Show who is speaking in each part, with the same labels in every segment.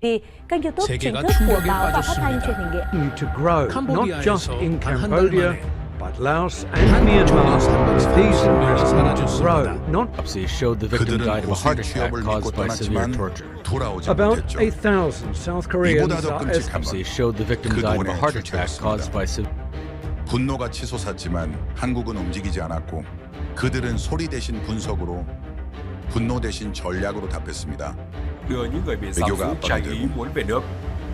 Speaker 1: Thì kênh YouTube chính
Speaker 2: 세계가
Speaker 1: thức của
Speaker 2: 충격에
Speaker 1: báo và phát thanh truyền hình
Speaker 2: 빠졌습니다.
Speaker 1: điện
Speaker 3: To grow, not just
Speaker 2: 캄보디아에서
Speaker 3: in
Speaker 2: 단 한 달
Speaker 3: Cambodia,
Speaker 2: 만에
Speaker 3: but Laos and
Speaker 2: 한
Speaker 3: Myanmar.
Speaker 2: 청년
Speaker 3: These
Speaker 2: 340명이
Speaker 3: investments grow,
Speaker 2: 사라졌습니다.
Speaker 3: not
Speaker 4: Autopsy showed the victim
Speaker 5: 그들은
Speaker 4: died of a heart
Speaker 5: 고수의
Speaker 4: attack
Speaker 5: 취업을
Speaker 4: caused
Speaker 5: 믿고
Speaker 4: by severe
Speaker 5: 떠났지만
Speaker 4: torture.
Speaker 5: 돌아오지
Speaker 3: about
Speaker 5: 못했죠.
Speaker 3: 8,000 South Koreans
Speaker 5: 이보다 더
Speaker 3: are
Speaker 5: 끔찍한
Speaker 4: Autopsy
Speaker 5: 건
Speaker 4: showed the victim died of a
Speaker 5: 그동안의
Speaker 4: heart attack
Speaker 5: 출처였습니다.
Speaker 4: caused by
Speaker 5: 분노가 치솟았지만 한국은 움직이지 않았고 그들은 소리 대신 분석으로 분노 대신 전략으로 답했습니다.
Speaker 6: đưa những người bị xào
Speaker 5: 외교가
Speaker 6: xú trái ý
Speaker 5: 압박되고
Speaker 6: muốn về nước.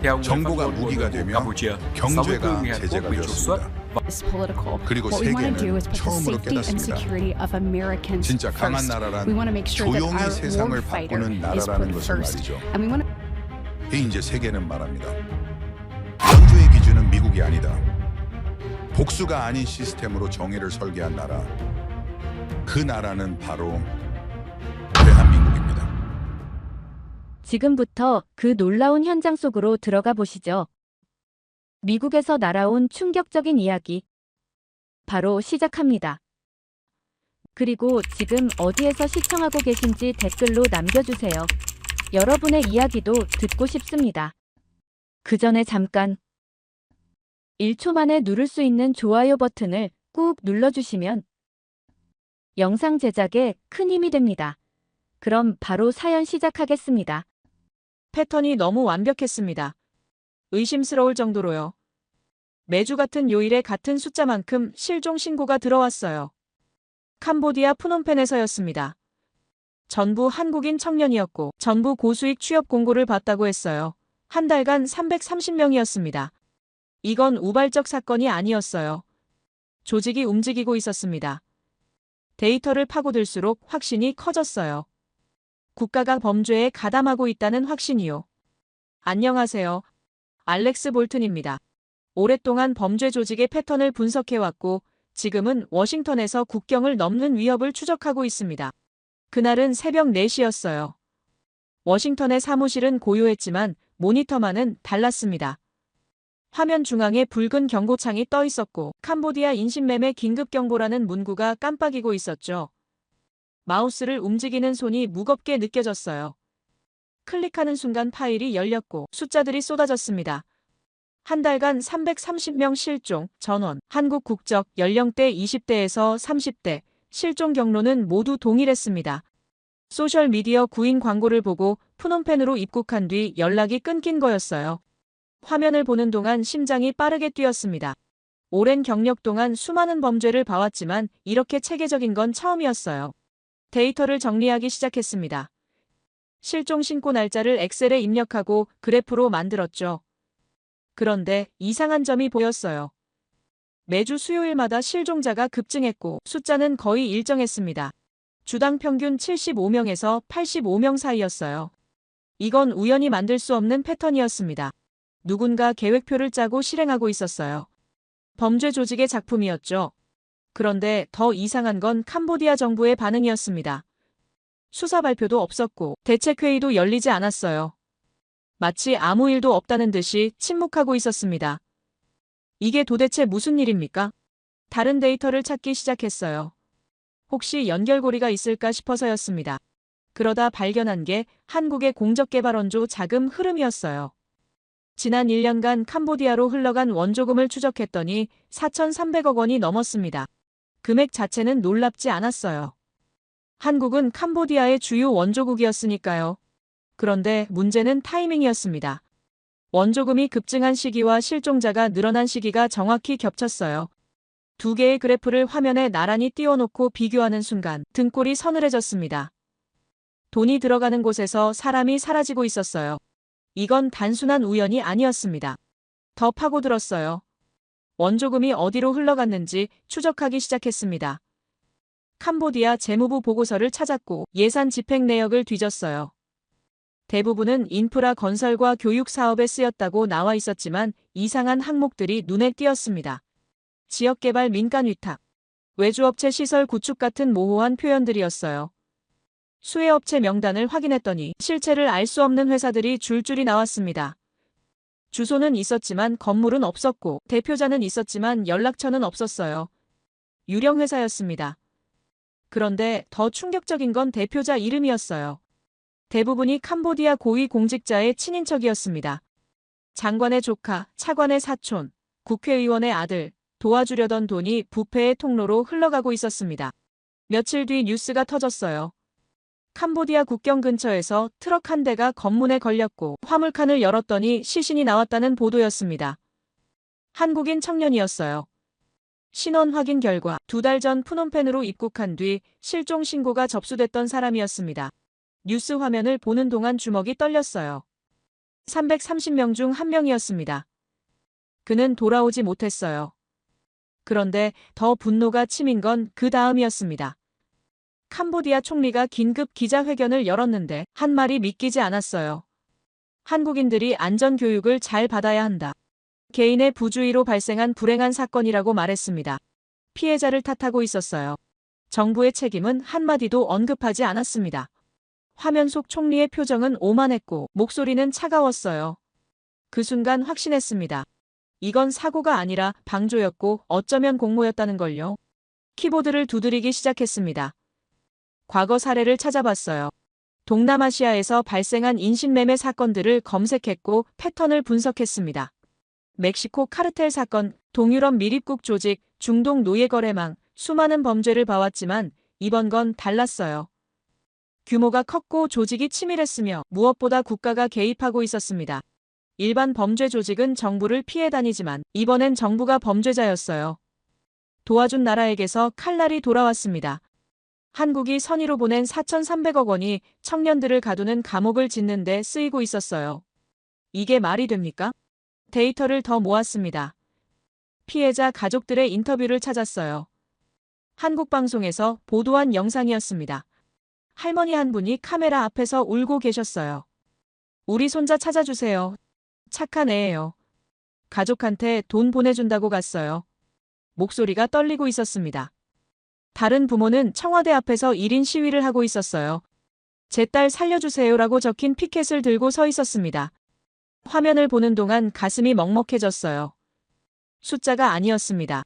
Speaker 6: Theo người phát
Speaker 5: 정보가
Speaker 6: ngôn của
Speaker 5: 무기가
Speaker 6: Nội vụ
Speaker 5: 되며
Speaker 6: Campuchia,
Speaker 5: 경제가
Speaker 6: 64 người Hàn Quốc
Speaker 5: 제재가
Speaker 6: bị trục xuất.
Speaker 5: 되었습니다.
Speaker 7: Is political.
Speaker 5: 그리고
Speaker 7: What we want to do
Speaker 5: 세계는
Speaker 7: is put the
Speaker 5: 처음으로
Speaker 7: safety and
Speaker 5: 깨닫습니다.
Speaker 7: security of Americans
Speaker 5: 진짜 강한
Speaker 7: first.
Speaker 5: 나라란
Speaker 7: We want to make sure that
Speaker 5: 조용히
Speaker 7: our
Speaker 5: 세상을
Speaker 7: war fighter
Speaker 5: 바꾸는
Speaker 7: is
Speaker 5: 나라라는
Speaker 7: put
Speaker 5: 것을
Speaker 7: first.
Speaker 5: 말이죠.
Speaker 7: And we want to
Speaker 5: 이제 세계는 말합니다. 원조의 기준은 미국이 아니다. 복수가 아닌 시스템으로 정의를 설계한 나라. 그 나라는 바로 대한민국입니다.
Speaker 8: 지금부터 그 놀라운 현장 속으로 들어가 보시죠. 미국에서 날아온 충격적인 이야기. 바로 시작합니다. 그리고 지금 어디에서 시청하고 계신지 댓글로 남겨주세요. 여러분의 이야기도 듣고 싶습니다. 그 전에 잠깐 1초 만에 누를 수 있는 좋아요 버튼을 꾹 눌러주시면 영상 제작에 큰 힘이 됩니다. 그럼 바로 사연 시작하겠습니다.
Speaker 9: 패턴이 너무 완벽했습니다. 의심스러울 정도로요. 매주 같은 요일에 같은 숫자만큼 실종 신고가 들어왔어요. 캄보디아 프놈펜에서였습니다. 전부 한국인 청년이었고 전부 고수익 취업 공고를 받다고 했어요. 한 달간 330명이었습니다. 이건 우발적 사건이 아니었어요. 조직이 움직이고 있었습니다. 데이터를 파고들수록 확신이 커졌어요. 국가가 범죄에 가담하고 있다는 확신이요. 안녕하세요. 알렉스 볼튼입니다. 오랫동안 범죄 조직의 패턴을 분석해왔고 지금은 워싱턴에서 국경을 넘는 위협을 추적하고 있습니다. 그날은 새벽 4시였어요. 워싱턴의 사무실은 고요했지만 모니터만은 달랐습니다. 화면 중앙에 붉은 경고창이 떠 있었고 캄보디아 인신매매 긴급경보라는 문구가 깜빡이고 있었죠. 마우스를 움직이는 손이 무겁게 느껴졌어요. 클릭하는 순간 파일이 열렸고 숫자들이 쏟아졌습니다. 한 달간 330명 실종, 전원, 한국 국적, 연령대 20대에서 30대, 실종 경로는 모두 동일했습니다. 소셜미디어 구인 광고를 보고 프놈펜으로 입국한 뒤 연락이 끊긴 거였어요. 화면을 보는 동안 심장이 빠르게 뛰었습니다. 오랜 경력 동안 수많은 범죄를 봐왔지만 이렇게 체계적인 건 처음이었어요. 데이터를 정리하기 시작했습니다. 실종 신고 날짜를 엑셀에 입력하고 그래프로 만들었죠. 그런데 이상한 점이 보였어요. 매주 수요일마다 실종자가 급증했고 숫자는 거의 일정했습니다. 주당 평균 75명에서 85명 사이였어요. 이건 우연히 만들 수 없는 패턴이었습니다. 누군가 계획표를 짜고 실행하고 있었어요. 범죄 조직의 작품이었죠. 그런데 더 이상한 건 캄보디아 정부의 반응이었습니다. 수사 발표도 없었고 대책회의도 열리지 않았어요. 마치 아무 일도 없다는 듯이 침묵하고 있었습니다. 이게 도대체 무슨 일입니까? 다른 데이터를 찾기 시작했어요. 혹시 연결고리가 있을까 싶어서였습니다. 그러다 발견한 게 한국의 공적개발원조 자금 흐름이었어요. 지난 1년간 캄보디아로 흘러간 원조금을 추적했더니 4,300억 원이 넘었습니다. 금액 자체는 놀랍지 않았어요. 한국은 캄보디아의 주요 원조국이었으니까요. 그런데 문제는 타이밍이었습니다. 원조금이 급증한 시기와 실종자가 늘어난 시기가 정확히 겹쳤어요. 두 개의 그래프를 화면에 나란히 띄워놓고 비교하는 순간 등골이 서늘해졌습니다. 돈이 들어가는 곳에서 사람이 사라지고 있었어요. 이건 단순한 우연이 아니었습니다. 더 파고들었어요. 원조금이 어디로 흘러갔는지 추적하기 시작했습니다. 캄보디아 재무부 보고서를 찾았고 예산 집행 내역을 뒤졌어요. 대부분은 인프라 건설과 교육 사업에 쓰였다고 나와 있었지만 이상한 항목들이 눈에 띄었습니다. 지역개발 민간 위탁, 외주업체 시설 구축 같은 모호한 표현들이었어요. 수혜업체 명단을 확인했더니 실체를 알 수 없는 회사들이 줄줄이 나왔습니다. 주소는 있었지만 건물은 없었고 대표자는 있었지만 연락처는 없었어요. 유령 회사였습니다. 그런데 더 충격적인 건 대표자 이름이었어요. 대부분이 캄보디아 고위 공직자의 친인척이었습니다. 장관의 조카, 차관의 사촌, 국회의원의 아들, 도와주려던 돈이 부패의 통로로 흘러가고 있었습니다. 며칠 뒤 뉴스가 터졌어요. 캄보디아 국경 근처에서 트럭 한 대가 검문에 걸렸고 화물칸을 열었더니 시신이 나왔다는 보도였습니다. 한국인 청년이었어요. 신원 확인 결과 2달 전 푸놈펜으로 입국한 뒤 실종 신고가 접수됐던 사람이었습니다. 뉴스 화면을 보는 동안 주먹이 떨렸어요. 330명 중 한 명이었습니다. 그는 돌아오지 못했어요. 그런데 더 분노가 치민 건 그 다음이었습니다. 캄보디아 총리가 긴급 기자회견을 열었는데 한 말이 믿기지 않았어요. 한국인들이 안전교육을 잘 받아야 한다. 개인의 부주의로 발생한 불행한 사건이라고 말했습니다. 피해자를 탓하고 있었어요. 정부의 책임은 한마디도 언급하지 않았습니다. 화면 속 총리의 표정은 오만했고 목소리는 차가웠어요. 그 순간 확신했습니다. 이건 사고가 아니라 방조였고 어쩌면 공모였다는 걸요. 키보드를 두드리기 시작했습니다. 과거 사례를 찾아봤어요. 동남아시아에서 발생한 인신매매 사건들을 검색했고 패턴을 분석했습니다. 멕시코 카르텔 사건, 동유럽 밀입국 조직, 중동 노예거래망, 수많은 범죄를 봐왔지만 이번 건 달랐어요. 규모가 컸고 조직이 치밀했으며 무엇보다 국가가 개입하고 있었습니다. 일반 범죄 조직은 정부를 피해 다니지만 이번엔 정부가 범죄자였어요. 도와준 나라에게서 칼날이 돌아왔습니다. 한국이 선의로 보낸 4,300억 원이 청년들을 가두는 감옥을 짓는 데 쓰이고 있었어요. 이게 말이 됩니까? 데이터를 더 모았습니다. 피해자 가족들의 인터뷰를 찾았어요. 한국 방송에서 보도한 영상이었습니다. 할머니 한 분이 카메라 앞에서 울고 계셨어요. 우리 손자 찾아주세요. 착한 애예요. 가족한테 돈 보내준다고 갔어요. 목소리가 떨리고 있었습니다. 다른 부모는 청와대 앞에서 1인 시위를 하고 있었어요. 제 딸 살려주세요라고 적힌 피켓을 들고 서 있었습니다. 화면을 보는 동안 가슴이 먹먹해졌어요. 숫자가 아니었습니다.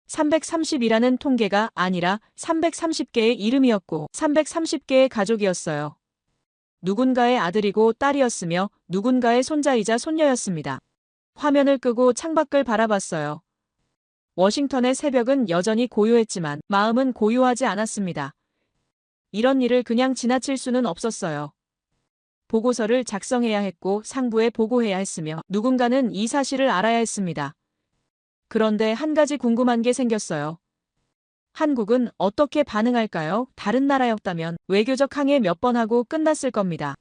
Speaker 9: 330이라는 통계가 아니라 330개의 이름이었고 330개의 가족이었어요. 누군가의 아들이고 딸이었으며 누군가의 손자이자 손녀였습니다. 화면을 끄고 창밖을 바라봤어요. 워싱턴의 새벽은 여전히 고요했지만 마음은 고요하지 않았습니다. 이런 일을 그냥 지나칠 수는 없었어요. 보고서를 작성해야 했고 상부에 보고해야 했으며 누군가는 이 사실을 알아야 했습니다. 그런데 한 가지 궁금한 게 생겼어요. 한국은 어떻게 반응할까요? 다른 나라였다면 외교적 항해 몇 번 하고 끝났을 겁니다.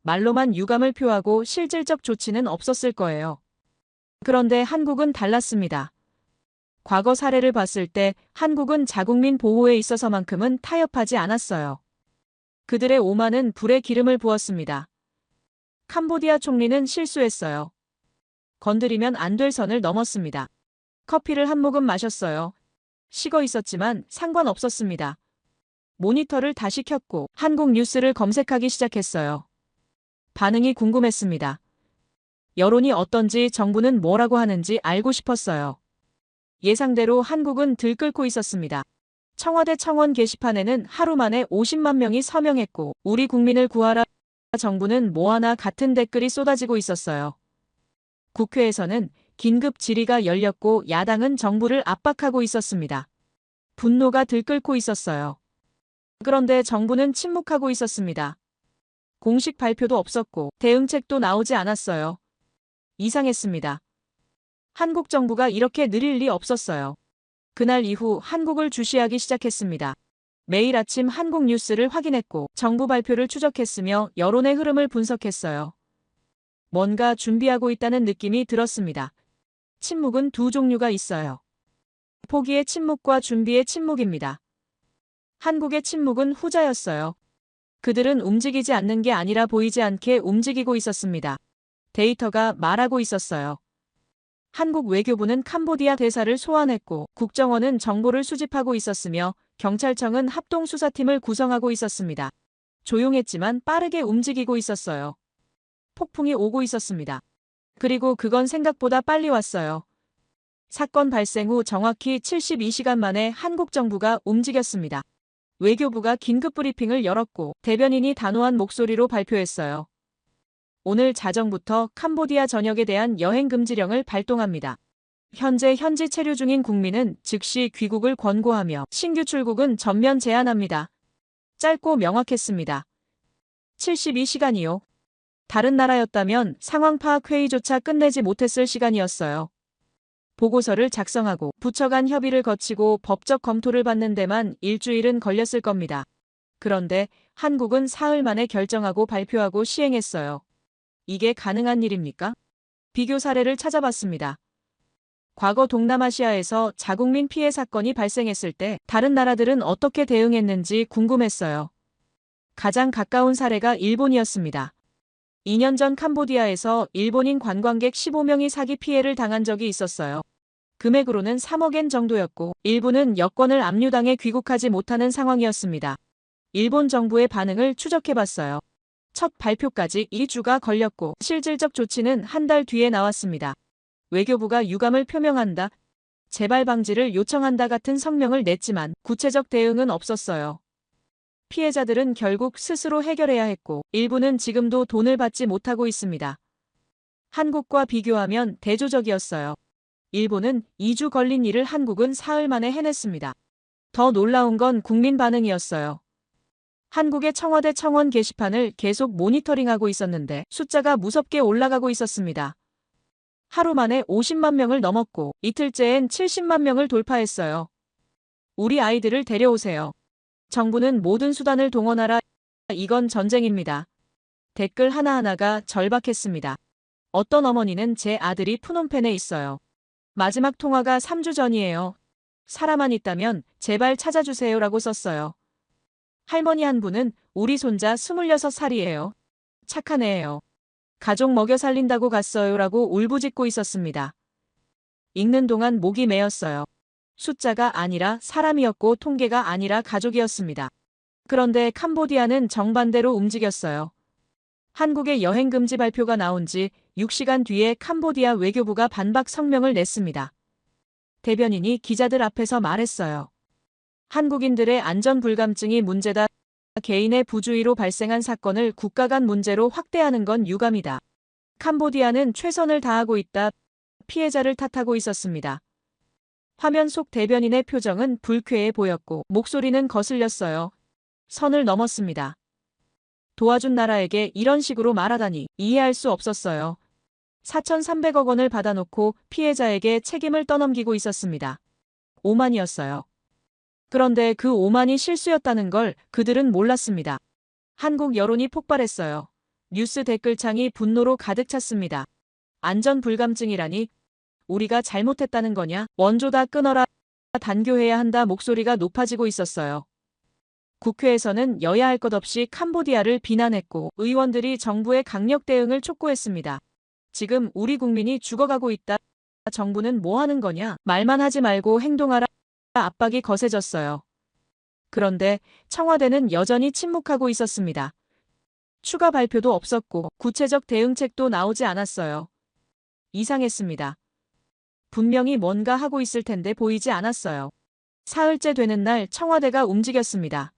Speaker 9: 말로만 유감을 표하고 실질적 조치는 없었을 거예요. 그런데 한국은 달랐습니다. 과거 사례를 봤을 때 한국은 자국민 보호에 있어서만큼은 타협하지 않았어요. 그들의 오만은 불에 기름을 부었습니다. 캄보디아 총리는 실수했어요. 건드리면 안 될 선을 넘었습니다. 커피를 한 모금 마셨어요. 식어 있었지만 상관없었습니다. 모니터를 다시 켰고 한국 뉴스를 검색하기 시작했어요. 반응이 궁금했습니다. 여론이 어떤지 정부는 뭐라고 하는지 알고 싶었어요. 예상대로 한국은 들끓고 있었습니다. 청와대 청원 게시판에는 하루 만에 50만 명이 서명했고 우리 국민을 구하라 정부는 뭐하나 같은 댓글이 쏟아지고 있었어요. 국회에서는 긴급 질의가 열렸고 야당은 정부를 압박하고 있었습니다. 분노가 들끓고 있었어요. 그런데 정부는 침묵하고 있었습니다. 공식 발표도 없었고 대응책도 나오지 않았어요. 이상했습니다. 한국 정부가 이렇게 느릴 리 없었어요. 그날 이후 한국을 주시하기 시작했습니다. 매일 아침 한국 뉴스를 확인했고 정부 발표를 추적했으며 여론의 흐름을 분석했어요. 뭔가 준비하고 있다는 느낌이 들었습니다. 침묵은 두 종류가 있어요. 포기의 침묵과 준비의 침묵입니다. 한국의 침묵은 후자였어요. 그들은 움직이지 않는 게 아니라 보이지 않게 움직이고 있었습니다. 데이터가 말하고 있었어요. 한국 외교부는 캄보디아 대사를 소환했고 국정원은 정보를 수집하고 있었으며 경찰청은 합동수사팀을 구성하고 있었습니다. 조용했지만 빠르게 움직이고 있었어요. 폭풍이 오고 있었습니다. 그리고 그건 생각보다 빨리 왔어요. 사건 발생 후 정확히 72시간 만에 한국 정부가 움직였습니다. 외교부가 긴급 브리핑을 열었고 대변인이 단호한 목소리로 발표했어요. 오늘 자정부터 캄보디아 전역에 대한 여행 금지령을 발동합니다. 현재 현지 체류 중인 국민은 즉시 귀국을 권고하며 신규 출국은 전면 제한합니다. 짧고 명확했습니다. 72시간이요. 다른 나라였다면 상황 파악 회의조차 끝내지 못했을 시간이었어요. 보고서를 작성하고 부처 간 협의를 거치고 법적 검토를 받는 데만 일주일은 걸렸을 겁니다. 그런데 한국은 사흘 만에 결정하고 발표하고 시행했어요. 이게 가능한 일입니까? 비교 사례를 찾아봤습니다. 과거 동남아시아에서 자국민 피해 사건이 발생했을 때 다른 나라들은 어떻게 대응했는지 궁금했어요. 가장 가까운 사례가 일본이었습니다. 2년 전 캄보디아에서 일본인 관광객 15명이 사기 피해를 당한 적이 있었어요. 금액으로는 3억 엔 정도였고 일부는 여권을 압류당해 귀국하지 못하는 상황이었습니다. 일본 정부의 반응을 추적해봤어요. 첫 발표까지 2주가 걸렸고 실질적 조치는 한 달 뒤에 나왔습니다. 외교부가 유감을 표명한다, 재발 방지를 요청한다 같은 성명을 냈지만 구체적 대응은 없었어요. 피해자들은 결국 스스로 해결해야 했고 일부는 지금도 돈을 받지 못하고 있습니다. 한국과 비교하면 대조적이었어요. 일본은 2주 걸린 일을 한국은 사흘 만에 해냈습니다. 더 놀라운 건 국민 반응이었어요. 한국의 청와대 청원 게시판을 계속 모니터링하고 있었는데 숫자가 무섭게 올라가고 있었습니다. 하루 만에 50만 명을 넘었고 이틀째엔 70만 명을 돌파했어요. 우리 아이들을 데려오세요. 정부는 모든 수단을 동원하라. 이건 전쟁입니다. 댓글 하나하나가 절박했습니다. 어떤 어머니는 제 아들이 푸놈펜에 있어요. 마지막 통화가 3주 전이에요. 사람만 있다면 제발 찾아주세요라고 썼어요. 할머니 한 분은 우리 손자 26살이에요. 착한 애예요. 가족 먹여 살린다고 갔어요라고 울부짖고 있었습니다. 읽는 동안 목이 메었어요. 숫자가 아니라 사람이었고 통계가 아니라 가족이었습니다. 그런데 캄보디아는 정반대로 움직였어요. 한국의 여행 금지 발표가 나온 지 6시간 뒤에 캄보디아 외교부가 반박 성명을 냈습니다. 대변인이 기자들 앞에서 말했어요. 한국인들의 안전 불감증이 문제다. 개인의 부주의로 발생한 사건을 국가 간 문제로 확대하는 건 유감이다. 캄보디아는 최선을 다하고 있다. 피해자를 탓하고 있었습니다. 화면 속 대변인의 표정은 불쾌해 보였고 목소리는 거슬렸어요. 선을 넘었습니다. 도와준 나라에게 이런 식으로 말하다니 이해할 수 없었어요. 4,300억 원을 받아놓고 피해자에게 책임을 떠넘기고 있었습니다. 오만이었어요. 그런데 그 오만이 실수였다는 걸 그들은 몰랐습니다. 한국 여론이 폭발했어요. 뉴스 댓글창이 분노로 가득 찼습니다. 안전 불감증이라니? 우리가 잘못했다는 거냐? 원조 다 끊어라. 단교해야 한다. 목소리가 높아지고 있었어요. 국회에서는 여야 할 것 없이 캄보디아를 비난했고 의원들이 정부의 강력 대응을 촉구했습니다. 지금 우리 국민이 죽어가고 있다. 정부는 뭐 하는 거냐? 말만 하지 말고 행동하라. 압박이 거세졌어요. 그런데 청와대는 여전히 침묵하고 있었습니다. 추가 발표도 없었고 구체적 대응책도 나오지 않았어요. 이상했습니다. 분명히 뭔가 하고 있을 텐데 보이지 않았어요. 사흘째 되는 날 청와대가 움직였습니다.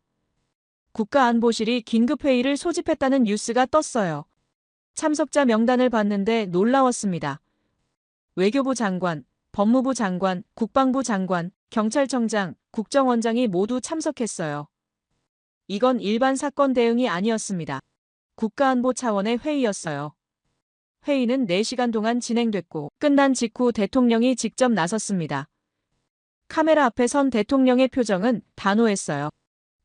Speaker 9: 국가안보실이 긴급회의를 소집했다는 뉴스가 떴어요. 참석자 명단을 봤는데 놀라웠습니다. 외교부 장관, 법무부 장관, 국방부 장관, 경찰청장, 국정원장이 모두 참석했어요. 이건 일반 사건 대응이 아니었습니다. 국가안보 차원의 회의였어요. 회의는 4시간 동안 진행됐고 끝난 직후 대통령이 직접 나섰습니다. 카메라 앞에 선 대통령의 표정은 단호했어요.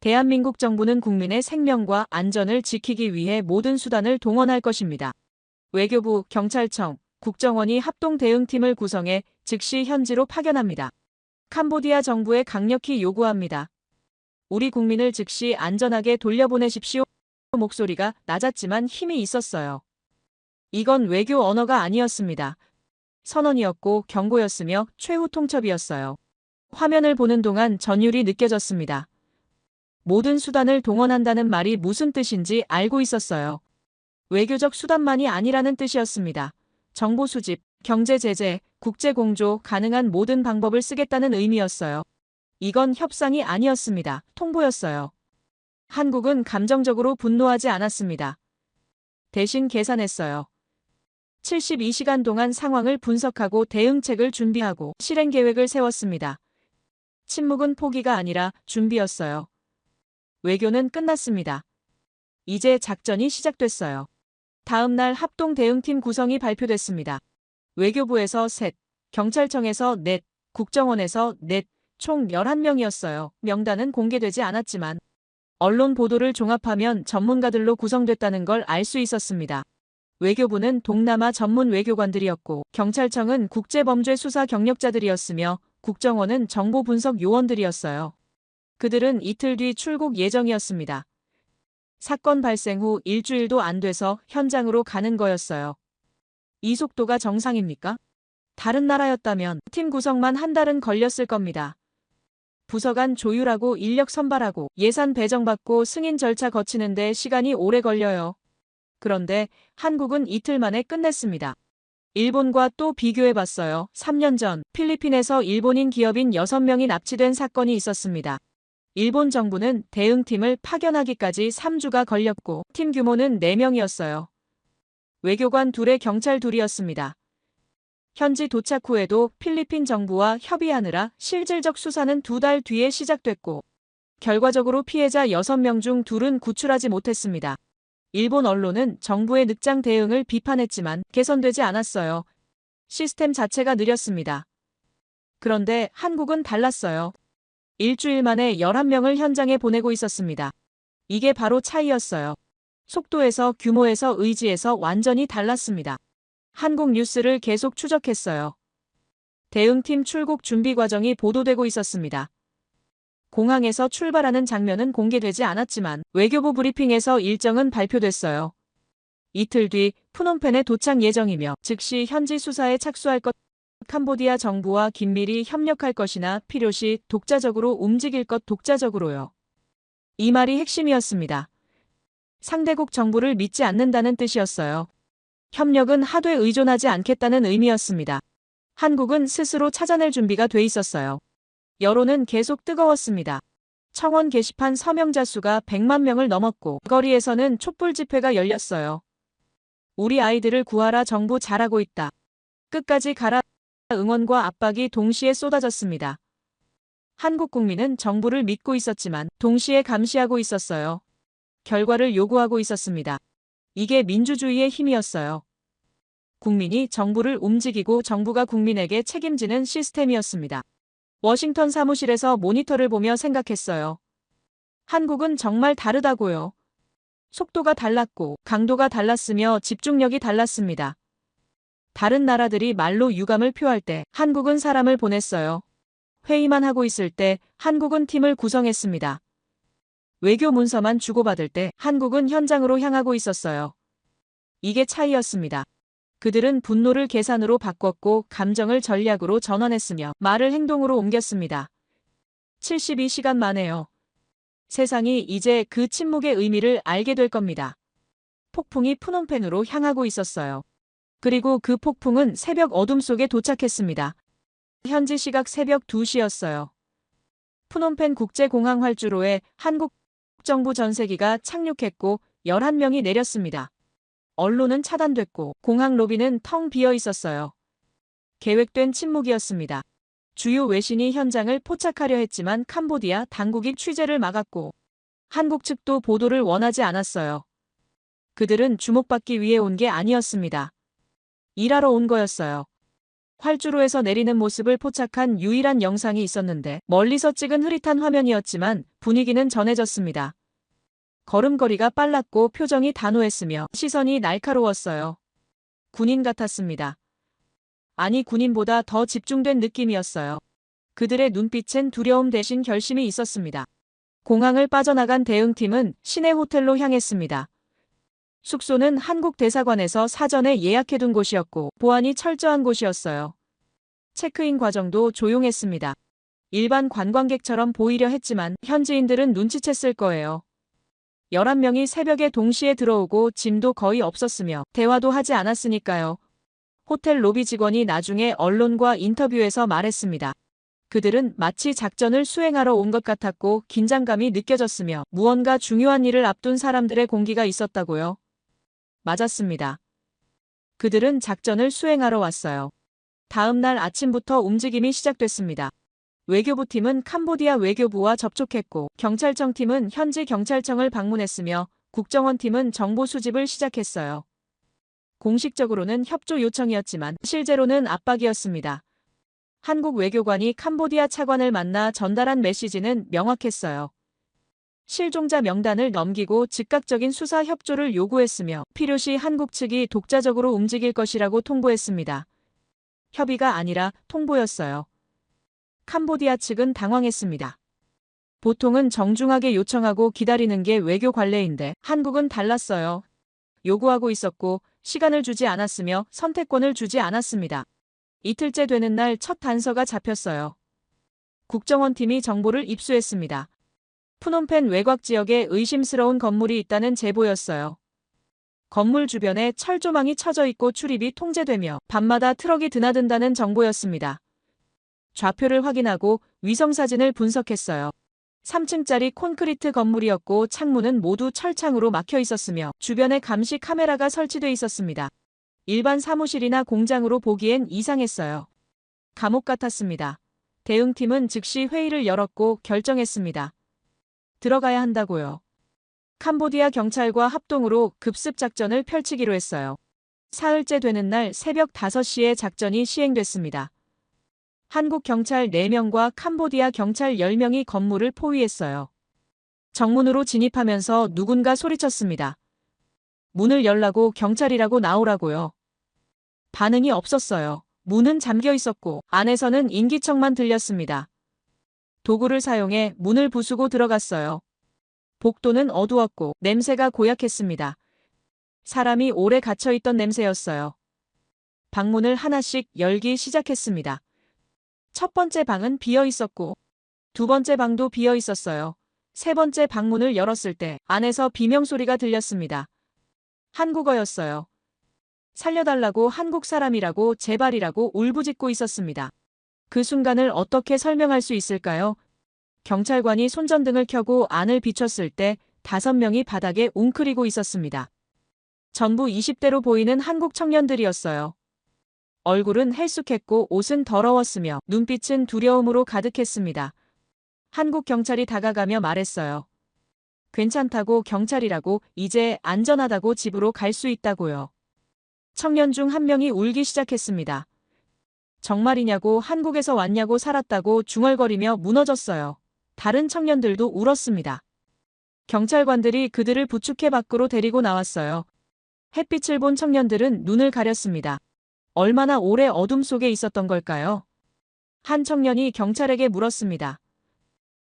Speaker 9: 대한민국 정부는 국민의 생명과 안전을 지키기 위해 모든 수단을 동원할 것입니다. 외교부, 경찰청, 국정원이 합동 대응팀을 구성해 즉시 현지로 파견합니다. 캄보디아 정부에 강력히 요구합니다. 우리 국민을 즉시 안전하게 돌려보내십시오. 목소리가 낮았지만 힘이 있었어요. 이건 외교 언어가 아니었습니다. 선언이었고 경고였으며 최후 통첩이었어요. 화면을 보는 동안 전율이 느껴졌습니다. 모든 수단을 동원한다는 말이 무슨 뜻인지 알고 있었어요. 외교적 수단만이 아니라는 뜻이었습니다. 정보 수집, 경제 제재, 국제 공조, 가능한 모든 방법을 쓰겠다는 의미였어요. 이건 협상이 아니었습니다. 통보였어요. 한국은 감정적으로 분노하지 않았습니다. 대신 계산했어요. 72시간 동안 상황을 분석하고 대응책을 준비하고 실행 계획을 세웠습니다. 침묵은 포기가 아니라 준비였어요. 외교는 끝났습니다. 이제 작전이 시작됐어요. 다음 날 합동 대응팀 구성이 발표됐습니다. 외교부에서 셋, 경찰청에서 넷, 국정원에서 넷, 총 11명이었어요. 명단은 공개되지 않았지만 언론 보도를 종합하면 전문가들로 구성됐다는 걸 알 수 있었습니다. 외교부는 동남아 전문 외교관들이었고 경찰청은 국제범죄 수사 경력자들이었으며 국정원은 정보 분석 요원들이었어요. 그들은 이틀 뒤 출국 예정이었습니다. 사건 발생 후 일주일도 안 돼서 현장으로 가는 거였어요. 이 속도가 정상입니까? 다른 나라였다면 팀 구성만 한 달은 걸렸을 겁니다. 부서 간 조율하고 인력 선발하고 예산 배정받고 승인 절차 거치는데 시간이 오래 걸려요. 그런데 한국은 이틀 만에 끝냈습니다. 일본과 또 비교해봤어요. 3년 전 필리핀에서 일본인 기업인 6명이 납치된 사건이 있었습니다. 일본 정부는 대응팀을 파견하기까지 3주가 걸렸고 팀 규모는 4명이었어요. 외교관 2에 경찰 2이었습니다. 현지 도착 후에도 필리핀 정부와 협의하느라 실질적 수사는 2달 뒤에 시작됐고 결과적으로 피해자 6명 중 2은 구출하지 못했습니다. 일본 언론은 정부의 늑장 대응을 비판했지만 개선되지 않았어요. 시스템 자체가 느렸습니다. 그런데 한국은 달랐어요. 일주일 만에 11명을 현장에 보내고 있었습니다. 이게 바로 차이였어요. 속도에서 규모에서 의지에서 완전히 달랐습니다. 한국 뉴스를 계속 추적했어요. 대응팀 출국 준비 과정이 보도되고 있었습니다. 공항에서 출발하는 장면은 공개되지 않았지만 외교부 브리핑에서 일정은 발표됐어요. 이틀 뒤 푸놈펜에 도착 예정이며 즉시 현지 수사에 착수할 것, 캄보디아 정부와 긴밀히 협력할 것이나 필요시 독자적으로 움직일 것 독자적으로요. 이 말이 핵심이었습니다. 상대국 정부를 믿지 않는다는 뜻이었어요. 협력은 하되 의존하지 않겠다는 의미였습니다. 한국은 스스로 찾아낼 준비가 돼 있었어요. 여론은 계속 뜨거웠습니다. 청원 게시판 서명자 수가 100만 명을 넘었고 거리에서는 촛불 집회가 열렸어요. 우리 아이들을 구하라, 정부 잘하고 있다. 끝까지 가라. 응원과 압박이 동시에 쏟아졌습니다. 한국 국민은 정부를 믿고 있었지만 동시에 감시하고 있었어요. 결과를 요구하고 있었습니다. 이게 민주주의의 힘이었어요. 국민이 정부를 움직이고 정부가 국민에게 책임지는 시스템이었습니다. 워싱턴 사무실에서 모니터를 보며 생각했어요. 한국은 정말 다르다고요. 속도가 달랐고 강도가 달랐으며 집중력이 달랐습니다. 다른 나라들이 말로 유감을 표할 때 한국은 사람을 보냈어요. 회의만 하고 있을 때 한국은 팀을 구성했습니다. 외교 문서만 주고받을 때 한국은 현장으로 향하고 있었어요. 이게 차이였습니다. 그들은 분노를 계산으로 바꿨고 감정을 전략으로 전환했으며 말을 행동으로 옮겼습니다. 72시간 만에요. 세상이 이제 그 침묵의 의미를 알게 될 겁니다. 폭풍이 푸놈펜으로 향하고 있었어요. 그리고 그 폭풍은 새벽 어둠 속에 도착했습니다. 현지 시각 새벽 2시였어요. 푸놈펜 국제공항 활주로에 한국 정부 전세기가 착륙했고 11명이 내렸습니다. 언론은 차단됐고 공항 로비는 텅 비어 있었어요. 계획된 침묵이었습니다. 주요 외신이 현장을 포착하려 했지만 캄보디아 당국이 취재를 막았고 한국 측도 보도를 원하지 않았어요. 그들은 주목받기 위해 온 게 아니었습니다. 일하러 온 거였어요. 활주로에서 내리는 모습을 포착한 유일한 영상이 있었는데 멀리서 찍은 흐릿한 화면이었지만 분위기는 전해졌습니다. 걸음걸이가 빨랐고 표정이 단호했으며 시선이 날카로웠어요. 군인 같았습니다. 아니, 군인보다 더 집중된 느낌이었어요. 그들의 눈빛엔 두려움 대신 결심이 있었습니다. 공항을 빠져나간 대응팀은 시내 호텔로 향했습니다. 숙소는 한국 대사관에서 사전에 예약해둔 곳이었고 보안이 철저한 곳이었어요. 체크인 과정도 조용했습니다. 일반 관광객처럼 보이려 했지만 현지인들은 눈치챘을 거예요. 11명이 새벽에 동시에 들어오고 짐도 거의 없었으며 대화도 하지 않았으니까요. 호텔 로비 직원이 나중에 언론과 인터뷰에서 말했습니다. 그들은 마치 작전을 수행하러 온 것 같았고 긴장감이 느껴졌으며 무언가 중요한 일을 앞둔 사람들의 공기가 있었다고요. 맞았습니다. 그들은 작전을 수행하러 왔어요. 다음 날 아침부터 움직임이 시작됐습니다. 외교부 팀은 캄보디아 외교부와 접촉했고 경찰청 팀은 현지 경찰청을 방문했으며 국정원 팀은 정보 수집을 시작했어요. 공식적으로는 협조 요청이었지만 실제로는 압박이었습니다. 한국 외교관이 캄보디아 차관을 만나 전달한 메시지는 명확했어요. 실종자 명단을 넘기고 즉각적인 수사 협조를 요구했으며 필요시 한국 측이 독자적으로 움직일 것이라고 통보했습니다. 협의가 아니라 통보였어요. 캄보디아 측은 당황했습니다. 보통은 정중하게 요청하고 기다리는 게 외교 관례인데 한국은 달랐어요. 요구하고 있었고 시간을 주지 않았으며 선택권을 주지 않았습니다. 이틀째 되는 날 첫 단서가 잡혔어요. 국정원 팀이 정보를 입수했습니다. 푸놈펜 외곽 지역에 의심스러운 건물이 있다는 제보였어요. 건물 주변에 철조망이 쳐져 있고 출입이 통제되며 밤마다 트럭이 드나든다는 정보였습니다. 좌표를 확인하고 위성사진을 분석했어요. 3층짜리 콘크리트 건물이었고 창문은 모두 철창으로 막혀 있었으며 주변에 감시 카메라가 설치돼 있었습니다. 일반 사무실이나 공장으로 보기엔 이상했어요. 감옥 같았습니다. 대응팀은 즉시 회의를 열었고 결정했습니다. 들어가야 한다고요. 캄보디아 경찰과 합동으로 급습 작전을 펼치기로 했어요. 사흘째 되는 날 새벽 5시에 작전이 시행됐습니다. 한국 경찰 4명과 캄보디아 경찰 10명이 건물을 포위했어요. 정문으로 진입하면서 누군가 소리쳤습니다. 문을 열라고 경찰이라고 나오라고요. 반응이 없었어요. 문은 잠겨 있었고 안에서는 인기척만 들렸습니다. 도구를 사용해 문을 부수고 들어갔어요. 복도는 어두웠고 냄새가 고약했습니다. 사람이 오래 갇혀있던 냄새였어요. 방문을 하나씩 열기 시작했습니다. 첫 번째 방은 비어 있었고 두 번째 방도 비어 있었어요. 세 번째 방문을 열었을 때 안에서 비명소리가 들렸습니다. 한국어였어요. 살려달라고 한국 사람이라고 제발이라고 울부짖고 있었습니다. 그 순간을 어떻게 설명할 수 있을까요? 경찰관이 손전등을 켜고 안을 비췄을 때 5명이 바닥에 웅크리고 있었습니다. 전부 20대로 보이는 한국 청년들이었어요. 얼굴은 헬쑥했고 옷은 더러웠으며 눈빛은 두려움으로 가득했습니다. 한국 경찰이 다가가며 말했어요. 괜찮다고 경찰이라고 이제 안전하다고 집으로 갈 수 있다고요. 청년 중 한 명이 울기 시작했습니다. 정말이냐고 한국에서 왔냐고 살았다고 중얼거리며 무너졌어요. 다른 청년들도 울었습니다. 경찰관들이 그들을 부축해 밖으로 데리고 나왔어요. 햇빛을 본 청년들은 눈을 가렸습니다. 얼마나 오래 어둠 속에 있었던 걸까요? 한 청년이 경찰에게 물었습니다.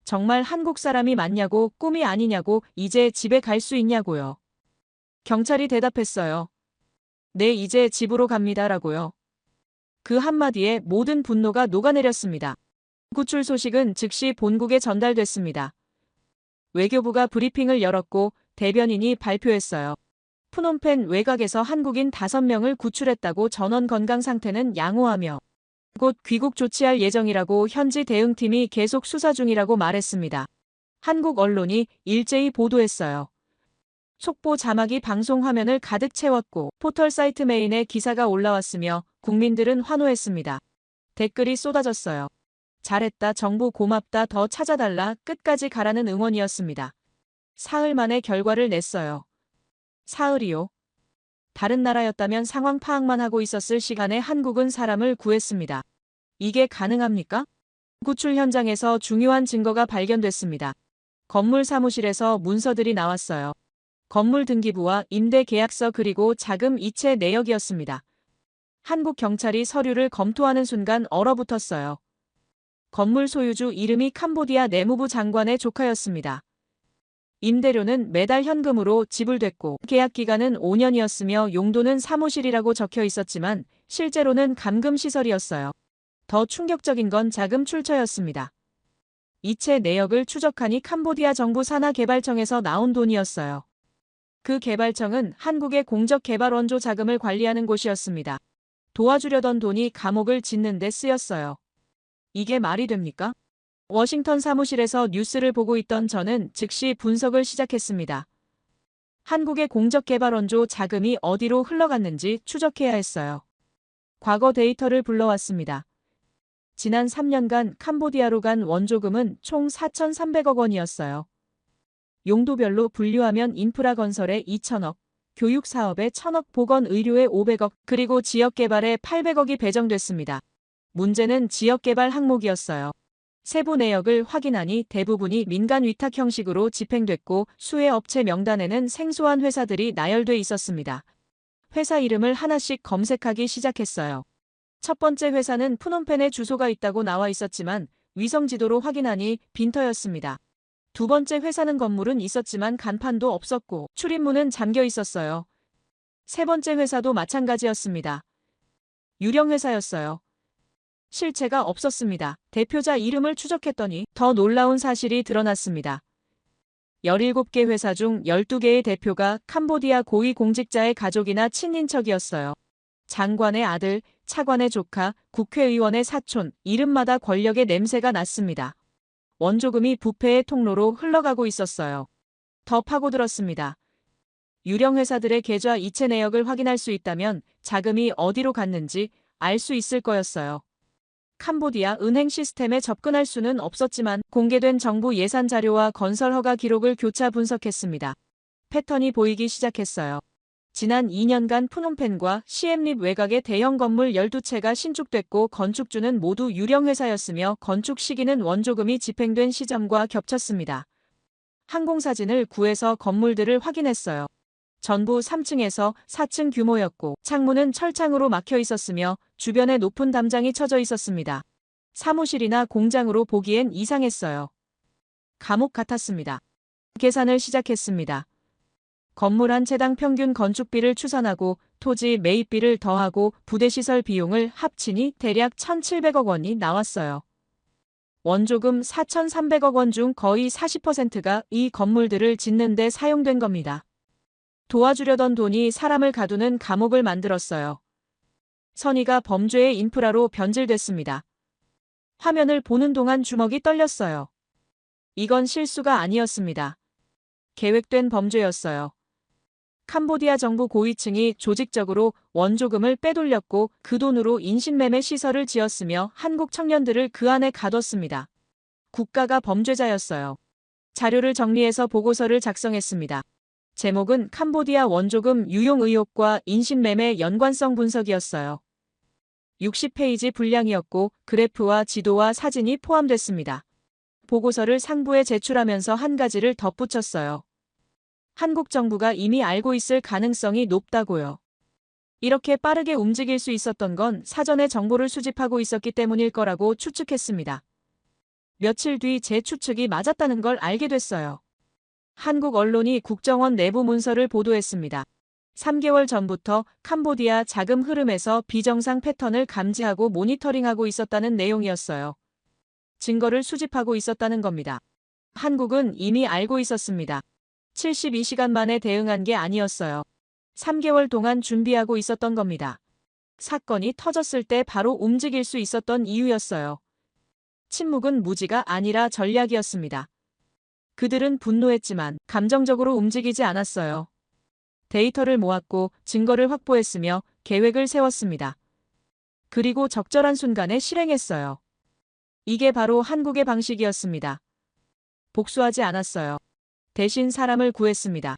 Speaker 9: 정말 한국 사람이 맞냐고 꿈이 아니냐고 이제 집에 갈 수 있냐고요. 경찰이 대답했어요. 네, 이제 집으로 갑니다라고요. 그 한마디에 모든 분노가 녹아내렸습니다. 구출 소식은 즉시 본국에 전달됐습니다. 외교부가 브리핑을 열었고 대변인이 발표했어요. 푸놈펜 외곽에서 한국인 5명을 구출했다고 전원 건강 상태는 양호하며 곧 귀국 조치할 예정이라고 현지 대응팀이 계속 수사 중이라고 말했습니다. 한국 언론이 일제히 보도했어요. 속보 자막이 방송 화면을 가득 채웠고 포털 사이트 메인에 기사가 올라왔으며 국민들은 환호했습니다. 댓글이 쏟아졌어요. 잘했다, 정보 고맙다, 더 찾아달라, 끝까지 가라는 응원이었습니다. 사흘 만에 결과를 냈어요. 사흘이요. 다른 나라였다면 상황 파악만 하고 있었을 시간에 한국은 사람을 구했습니다. 이게 가능합니까? 구출 현장에서 중요한 증거가 발견됐습니다. 건물 사무실에서 문서들이 나왔어요. 건물 등기부와 임대 계약서 그리고 자금 이체 내역이었습니다. 한국 경찰이 서류를 검토하는 순간 얼어붙었어요. 건물 소유주 이름이 캄보디아 내무부 장관의 조카였습니다. 임대료는 매달 현금으로 지불됐고 계약 기간은 5년이었으며 용도는 사무실이라고 적혀 있었지만 실제로는 감금시설이었어요. 더 충격적인 건 자금 출처였습니다. 이체 내역을 추적하니 캄보디아 정부 산하개발청에서 나온 돈이었어요. 그 개발청은 한국의 공적개발원조 자금을 관리하는 곳이었습니다. 도와주려던 돈이 감옥을 짓는 데 쓰였어요. 이게 말이 됩니까? 워싱턴 사무실에서 뉴스를 보고 있던 저는 즉시 분석을 시작했습니다. 한국의 공적개발원조 자금이 어디로 흘러갔는지 추적해야 했어요. 과거 데이터를 불러왔습니다. 지난 3년간 캄보디아로 간 원조금은 총 4,300억 원이었어요. 용도별로 분류하면 인프라 건설에 2,000억, 교육 사업에 1,000억, 보건 의료에 500억, 그리고 지역개발에 800억이 배정됐습니다. 문제는 지역개발 항목이었어요. 세부 내역을 확인하니 대부분이 민간 위탁 형식으로 집행됐고 수혜 업체 명단에는 생소한 회사들이 나열돼 있었습니다. 회사 이름을 하나씩 검색하기 시작했어요. 첫 번째 회사는 푸놈펜에 주소가 있다고 나와 있었지만 위성 지도로 확인하니 빈터였습니다. 두 번째 회사는 건물은 있었지만 간판도 없었고 출입문은 잠겨 있었어요. 세 번째 회사도 마찬가지였습니다. 유령 회사였어요. 실체가 없었습니다. 대표자 이름을 추적했더니 더 놀라운 사실이 드러났습니다. 17개 회사 중 12개의 대표가 캄보디아 고위공직자의 가족이나 친인척이었어요. 장관의 아들, 차관의 조카, 국회의원의 사촌, 이름마다 권력의 냄새가 났습니다. 원조금이 부패의 통로로 흘러가고 있었어요. 더 파고들었습니다. 유령 회사들의 계좌 이체 내역을 확인할 수 있다면 자금이 어디로 갔는지 알 수 있을 거였어요. 캄보디아 은행 시스템에 접근할 수는 없었지만 공개된 정부 예산 자료와 건설 허가 기록을 교차 분석했습니다. 패턴이 보이기 시작했어요. 지난 2년간 푸놈펜과 시엠립 외곽의 대형 건물 12채가 신축됐고 건축주는 모두 유령 회사였으며 건축 시기는 원조금이 집행된 시점과 겹쳤습니다. 항공사진을 구해서 건물들을 확인했어요. 전부 3층에서 4층 규모였고 창문은 철창으로 막혀 있었으며 주변에 높은 담장이 쳐져 있었습니다. 사무실이나 공장으로 보기엔 이상했어요. 감옥 같았습니다. 계산을 시작했습니다. 건물 한 채당 평균 건축비를 추산하고 토지 매입비를 더하고 부대시설 비용을 합치니 대략 1,700억 원이 나왔어요. 원조금 4,300억 원 중 거의 40%가 이 건물들을 짓는 데 사용된 겁니다. 도와주려던 돈이 사람을 가두는 감옥을 만들었어요. 선의가 범죄의 인프라로 변질됐습니다. 화면을 보는 동안 주먹이 떨렸어요. 이건 실수가 아니었습니다. 계획된 범죄였어요. 캄보디아 정부 고위층이 조직적으로 원조금을 빼돌렸고 그 돈으로 인신매매 시설을 지었으며 한국 청년들을 그 안에 가뒀습니다. 국가가 범죄자였어요. 자료를 정리해서 보고서를 작성했습니다. 제목은 캄보디아 원조금 유용 의혹과 인신매매 연관성 분석이었어요. 60페이지 분량이었고 그래프와 지도와 사진이 포함됐습니다. 보고서를 상부에 제출하면서 한 가지를 덧붙였어요. 한국 정부가 이미 알고 있을 가능성이 높다고요. 이렇게 빠르게 움직일 수 있었던 건 사전에 정보를 수집하고 있었기 때문일 거라고 추측했습니다. 며칠 뒤 제 추측이 맞았다는 걸 알게 됐어요. 한국 언론이 국정원 내부 문서를 보도했습니다. 3개월 전부터 캄보디아 자금 흐름에서 비정상 패턴을 감지하고 모니터링하고 있었다는 내용이었어요. 증거를 수집하고 있었다는 겁니다. 한국은 이미 알고 있었습니다. 72시간 만에 대응한 게 아니었어요. 3개월 동안 준비하고 있었던 겁니다. 사건이 터졌을 때 바로 움직일 수 있었던 이유였어요. 침묵은 무지가 아니라 전략이었습니다. 그들은 분노했지만 감정적으로 움직이지 않았어요. 데이터를 모았고 증거를 확보했으며 계획을 세웠습니다. 그리고 적절한 순간에 실행했어요. 이게 바로 한국의 방식이었습니다. 복수하지 않았어요. 대신 사람을 구했습니다.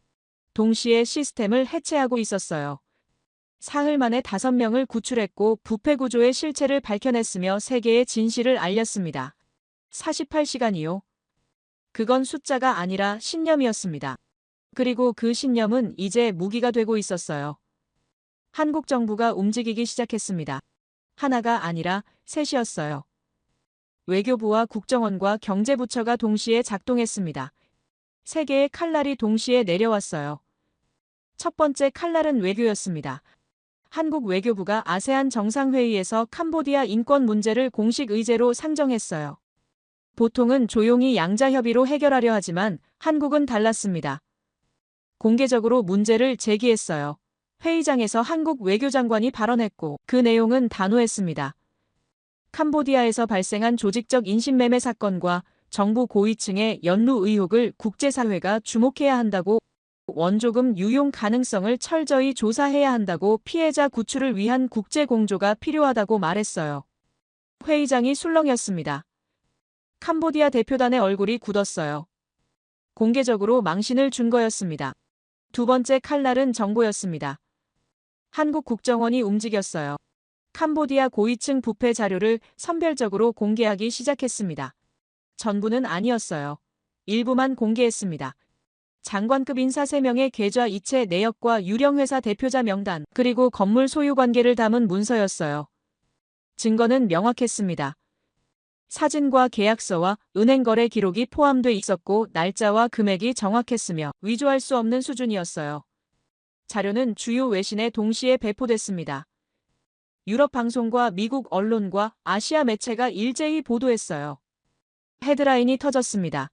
Speaker 9: 동시에 시스템을 해체하고 있었어요. 사흘 만에 5명을 구출했고 부패 구조의 실체를 밝혀냈으며 세계의 진실을 알렸습니다. 48시간이요. 그건 숫자가 아니라 신념이었습니다. 그리고 그 신념은 이제 무기가 되고 있었어요. 한국 정부가 움직이기 시작했습니다. 하나가 아니라 셋이었어요. 외교부와 국정원과 경제부처가 동시에 작동했습니다. 3개의 칼날이 동시에 내려왔어요. 첫 번째 칼날은 외교였습니다. 한국 외교부가 아세안 정상회의에서 캄보디아 인권 문제를 공식 의제로 상정했어요. 보통은 조용히 양자협의로 해결하려 하지만 한국은 달랐습니다. 공개적으로 문제를 제기했어요. 회의장에서 한국 외교장관이 발언했고 그 내용은 단호했습니다. 캄보디아에서 발생한 조직적 인신매매 사건과 정부 고위층의 연루 의혹을 국제사회가 주목해야 한다고, 원조금 유용 가능성을 철저히 조사해야 한다고 피해자 구출을 위한 국제 공조가 필요하다고 말했어요. 회의장이 술렁였습니다. 캄보디아 대표단의 얼굴이 굳었어요. 공개적으로 망신을 준 거였습니다. 두 번째 칼날은 정보였습니다. 한국 국정원이 움직였어요. 캄보디아 고위층 부패 자료를 선별적으로 공개하기 시작했습니다. 전부는 아니었어요. 일부만 공개했습니다. 장관급 인사 3명의 계좌 이체 내역과 유령회사 대표자 명단, 그리고 건물 소유 관계를 담은 문서였어요. 증거는 명확했습니다. 사진과 계약서와 은행 거래 기록이 포함돼 있었고 날짜와 금액이 정확했으며 위조할 수 없는 수준이었어요. 자료는 주요 외신에 동시에 배포됐습니다. 유럽 방송과 미국 언론과 아시아 매체가 일제히 보도했어요. 헤드라인이 터졌습니다.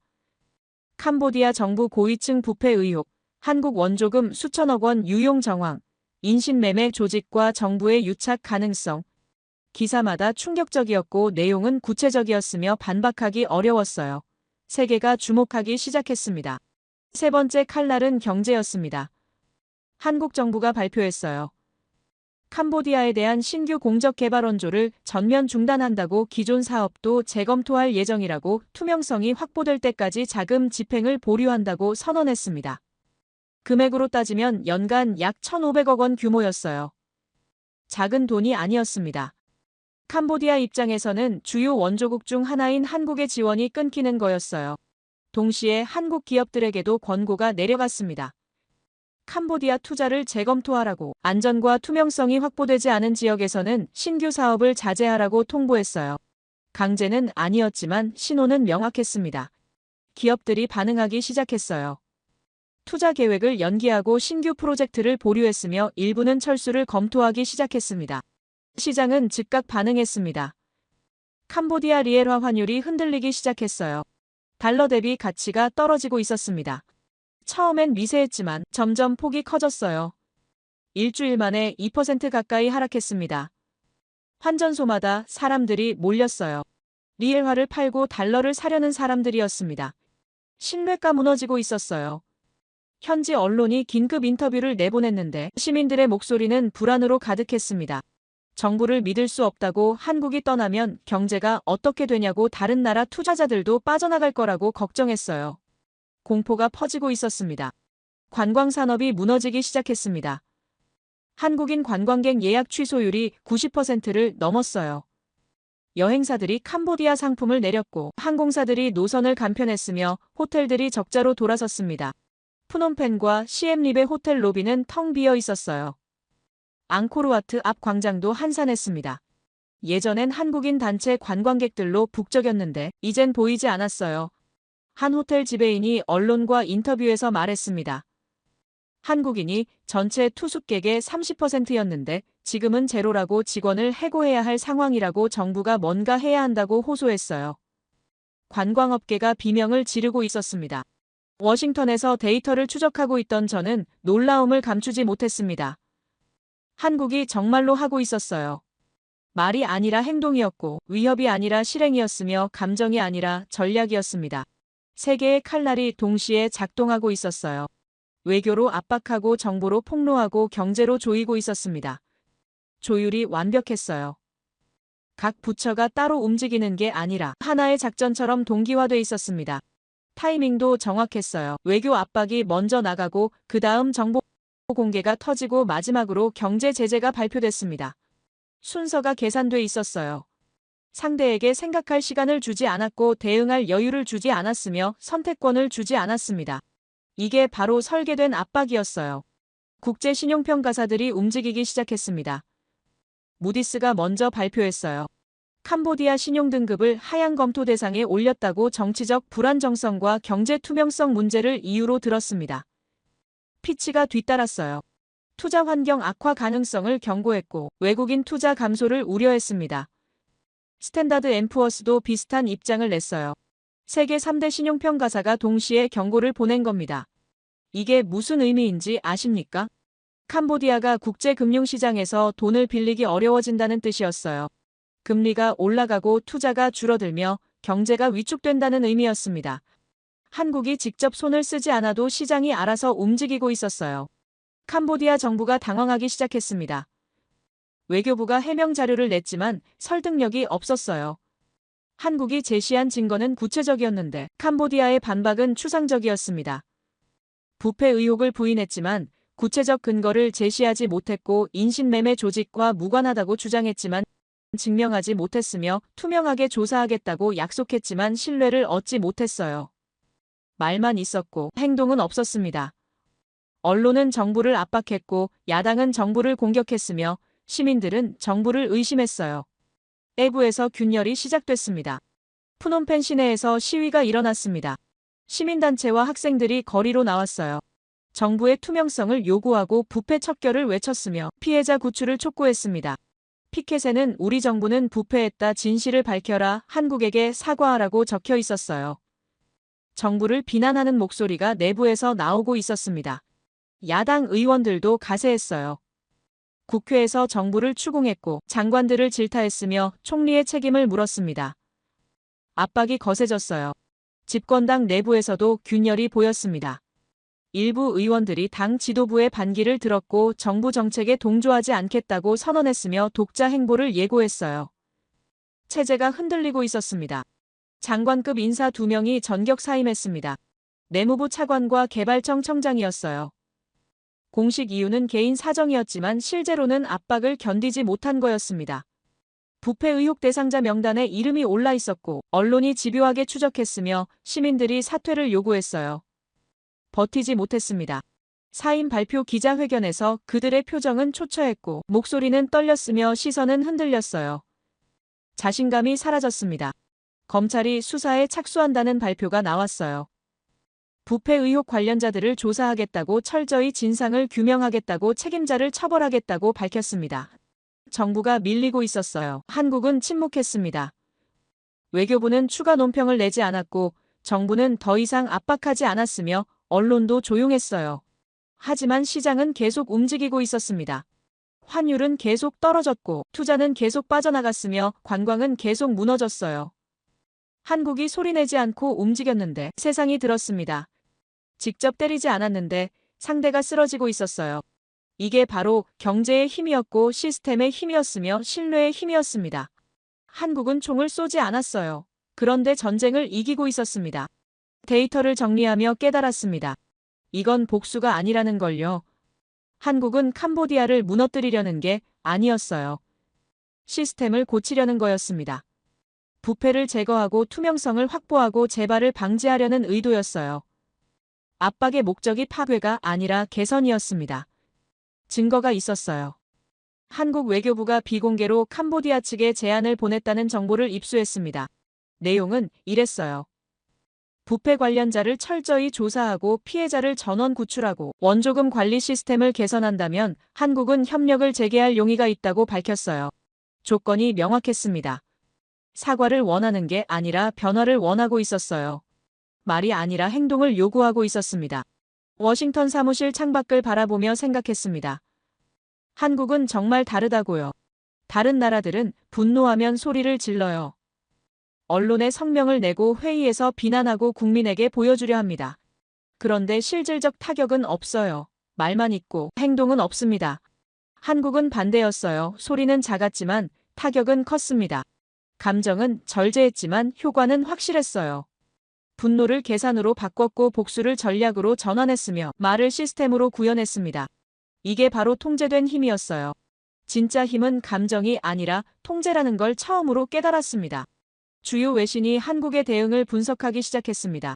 Speaker 9: 캄보디아 정부 고위층 부패 의혹, 한국 원조금 수천억 원 유용 정황, 인신매매 조직과 정부의 유착 가능성. 기사마다 충격적이었고 내용은 구체적이었으며 반박하기 어려웠어요. 세계가 주목하기 시작했습니다. 세 번째 칼날은 경제였습니다. 한국 정부가 발표했어요. 캄보디아에 대한 신규 공적 개발 원조를 전면 중단한다고 기존 사업도 재검토할 예정이라고 투명성이 확보될 때까지 자금 집행을 보류한다고 선언했습니다. 금액으로 따지면 연간 약 1,500억 원 규모였어요. 작은 돈이 아니었습니다. 캄보디아 입장에서는 주요 원조국 중 하나인 한국의 지원이 끊기는 거였어요. 동시에 한국 기업들에게도 권고가 내려갔습니다. 캄보디아 투자를 재검토하라고, 안전과 투명성이 확보되지 않은 지역에서는 신규 사업을 자제하라고 통보했어요. 강제는 아니었지만 신호는 명확했습니다. 기업들이 반응하기 시작했어요. 투자 계획을 연기하고 신규 프로젝트를 보류했으며 일부는 철수를 검토하기 시작했습니다. 시장은 즉각 반응했습니다. 캄보디아 리엘화 환율이 흔들리기 시작했어요. 달러 대비 가치가 떨어지고 있었습니다. 처음엔 미세했지만 점점 폭이 커졌어요. 일주일 만에 2% 가까이 하락했습니다. 환전소마다 사람들이 몰렸어요. 리엘화를 팔고 달러를 사려는 사람들이었습니다. 신뢰가 무너지고 있었어요. 현지 언론이 긴급 인터뷰를 내보냈는데 시민들의 목소리는 불안으로 가득했습니다. 정부를 믿을 수 없다고, 한국이 떠나면 경제가 어떻게 되냐고, 다른 나라 투자자들도 빠져나갈 거라고 걱정했어요. 공포가 퍼지고 있었습니다. 관광산업이 무너지기 시작했습니다. 한국인 관광객 예약 취소율이 90%를 넘었어요. 여행사들이 캄보디아 상품을 내렸고 항공사들이 노선을 간편했으며 호텔들이 적자로 돌아섰습니다. 푸놈펜과 시엠립의 호텔 로비는 텅 비어 있었어요. 앙코르와트 앞 광장도 한산했습니다. 예전엔 한국인 단체 관광객들로 북적였는데 이젠 보이지 않았어요. 한 호텔 지배인이 언론과 인터뷰에서 말했습니다. 한국인이 전체 투숙객의 30%였는데 지금은 제로라고, 직원을 해고해야 할 상황이라고, 정부가 뭔가 해야 한다고 호소했어요. 관광업계가 비명을 지르고 있었습니다. 워싱턴에서 데이터를 추적하고 있던 저는 놀라움을 감추지 못했습니다. 한국이 정말로 하고 있었어요. 말이 아니라 행동이었고, 위협이 아니라 실행이었으며, 감정이 아니라 전략이었습니다. 세 개의 칼날이 동시에 작동하고 있었어요. 외교로 압박하고, 정보로 폭로하고, 경제로 조이고 있었습니다. 조율이 완벽했어요. 각 부처가 따로 움직이는 게 아니라 하나의 작전처럼 동기화돼 있었습니다. 타이밍도 정확했어요. 외교 압박이 먼저 나가고 그 다음 정보 공개가 터지고 마지막으로 경제 제재가 발표됐습니다. 순서가 계산돼 있었어요. 상대에게 생각할 시간을 주지 않았고 대응할 여유를 주지 않았으며 선택권을 주지 않았습니다. 이게 바로 설계된 압박이었어요. 국제 신용평가사들이 움직이기 시작했습니다. 무디스가 먼저 발표했어요. 캄보디아 신용등급을 하향 검토 대상에 올렸다고 정치적 불안정성과 경제 투명성 문제를 이유로 들었습니다. 피치가 뒤따랐어요. 투자 환경 악화 가능성을 경고했고 외국인 투자 감소를 우려했습니다. 스탠다드 앤 푸어스도 비슷한 입장을 냈어요. 세계 3대 신용평가사가 동시에 경고를 보낸 겁니다. 이게 무슨 의미인지 아십니까? 캄보디아가 국제금융시장에서 돈을 빌리기 어려워진다는 뜻이었어요. 금리가 올라가고 투자가 줄어들며 경제가 위축된다는 의미였습니다. 한국이 직접 손을 쓰지 않아도 시장이 알아서 움직이고 있었어요. 캄보디아 정부가 당황하기 시작했습니다. 외교부가 해명 자료를 냈지만 설득력이 없었어요. 한국이 제시한 증거는 구체적이었는데 캄보디아의 반박은 추상적이었습니다. 부패 의혹을 부인했지만 구체적 근거를 제시하지 못했고 인신매매 조직과 무관하다고 주장했지만 증명하지 못했으며 투명하게 조사하겠다고 약속했지만 신뢰를 얻지 못했어요. 말만 있었고 행동은 없었습니다. 언론은 정부를 압박했고 야당은 정부를 공격했으며 시민들은 정부를 의심했어요. 내부에서 균열이 시작됐습니다. 푸놈펜 시내에서 시위가 일어났습니다. 시민단체와 학생들이 거리로 나왔어요. 정부의 투명성을 요구하고 부패 척결을 외쳤으며 피해자 구출을 촉구했습니다. 피켓에는 우리 정부는 부패했다, 진실을 밝혀라, 한국에게 사과하라고 적혀 있었어요. 정부를 비난하는 목소리가 내부에서 나오고 있었습니다. 야당 의원들도 가세했어요. 국회에서 정부를 추궁했고 장관들을 질타했으며 총리의 책임을 물었습니다. 압박이 거세졌어요. 집권당 내부에서도 균열이 보였습니다. 일부 의원들이 당 지도부의 반기를 들었고 정부 정책에 동조하지 않겠다고 선언했으며 독자 행보를 예고했어요. 체제가 흔들리고 있었습니다. 장관급 인사 2명이 전격 사임했습니다. 내무부 차관과 개발청 청장이었어요. 공식 이유는 개인 사정이었지만 실제로는 압박을 견디지 못한 거였습니다. 부패 의혹 대상자 명단에 이름이 올라 있었고 언론이 집요하게 추적했으며 시민들이 사퇴를 요구했어요. 버티지 못했습니다. 사임 발표 기자회견에서 그들의 표정은 초췌했고 목소리는 떨렸으며 시선은 흔들렸어요. 자신감이 사라졌습니다. 검찰이 수사에 착수한다는 발표가 나왔어요. 부패 의혹 관련자들을 조사하겠다고 철저히 진상을 규명하겠다고 책임자를 처벌하겠다고 밝혔습니다. 정부가 밀리고 있었어요. 한국은 침묵했습니다. 외교부는 추가 논평을 내지 않았고 정부는 더 이상 압박하지 않았으며 언론도 조용했어요. 하지만 시장은 계속 움직이고 있었습니다. 환율은 계속 떨어졌고 투자는 계속 빠져나갔으며 관광은 계속 무너졌어요. 한국이 소리내지 않고 움직였는데 세상이 들었습니다. 직접 때리지 않았는데 상대가 쓰러지고 있었어요. 이게 바로 경제의 힘이었고 시스템의 힘이었으며 신뢰의 힘이었습니다. 한국은 총을 쏘지 않았어요. 그런데 전쟁을 이기고 있었습니다. 데이터를 정리하며 깨달았습니다. 이건 복수가 아니라는 걸요. 한국은 캄보디아를 무너뜨리려는 게 아니었어요. 시스템을 고치려는 거였습니다. 부패를 제거하고 투명성을 확보하고 재발을 방지하려는 의도였어요. 압박의 목적이 파괴가 아니라 개선이었습니다. 증거가 있었어요. 한국 외교부가 비공개로 캄보디아 측에 제안을 보냈다는 정보를 입수했습니다. 내용은 이랬어요. 부패 관련자를 철저히 조사하고 피해자를 전원 구출하고 원조금 관리 시스템을 개선한다면 한국은 협력을 재개할 용의가 있다고 밝혔어요. 조건이 명확했습니다. 사과를 원하는 게 아니라 변화를 원하고 있었어요. 말이 아니라 행동을 요구하고 있었습니다. 워싱턴 사무실 창밖을 바라보며 생각했습니다. 한국은 정말 다르다고요. 다른 나라들은 분노하면 소리를 질러요. 언론에 성명을 내고 회의에서 비난하고 국민에게 보여주려 합니다. 그런데 실질적 타격은 없어요. 말만 있고 행동은 없습니다. 한국은 반대였어요. 소리는 작았지만 타격은 컸습니다. 감정은 절제했지만 효과는 확실했어요. 분노를 계산으로 바꿨고 복수를 전략으로 전환했으며 말을 시스템으로 구현했습니다. 이게 바로 통제된 힘이었어요. 진짜 힘은 감정이 아니라 통제라는 걸 처음으로 깨달았습니다. 주요 외신이 한국의 대응을 분석하기 시작했습니다.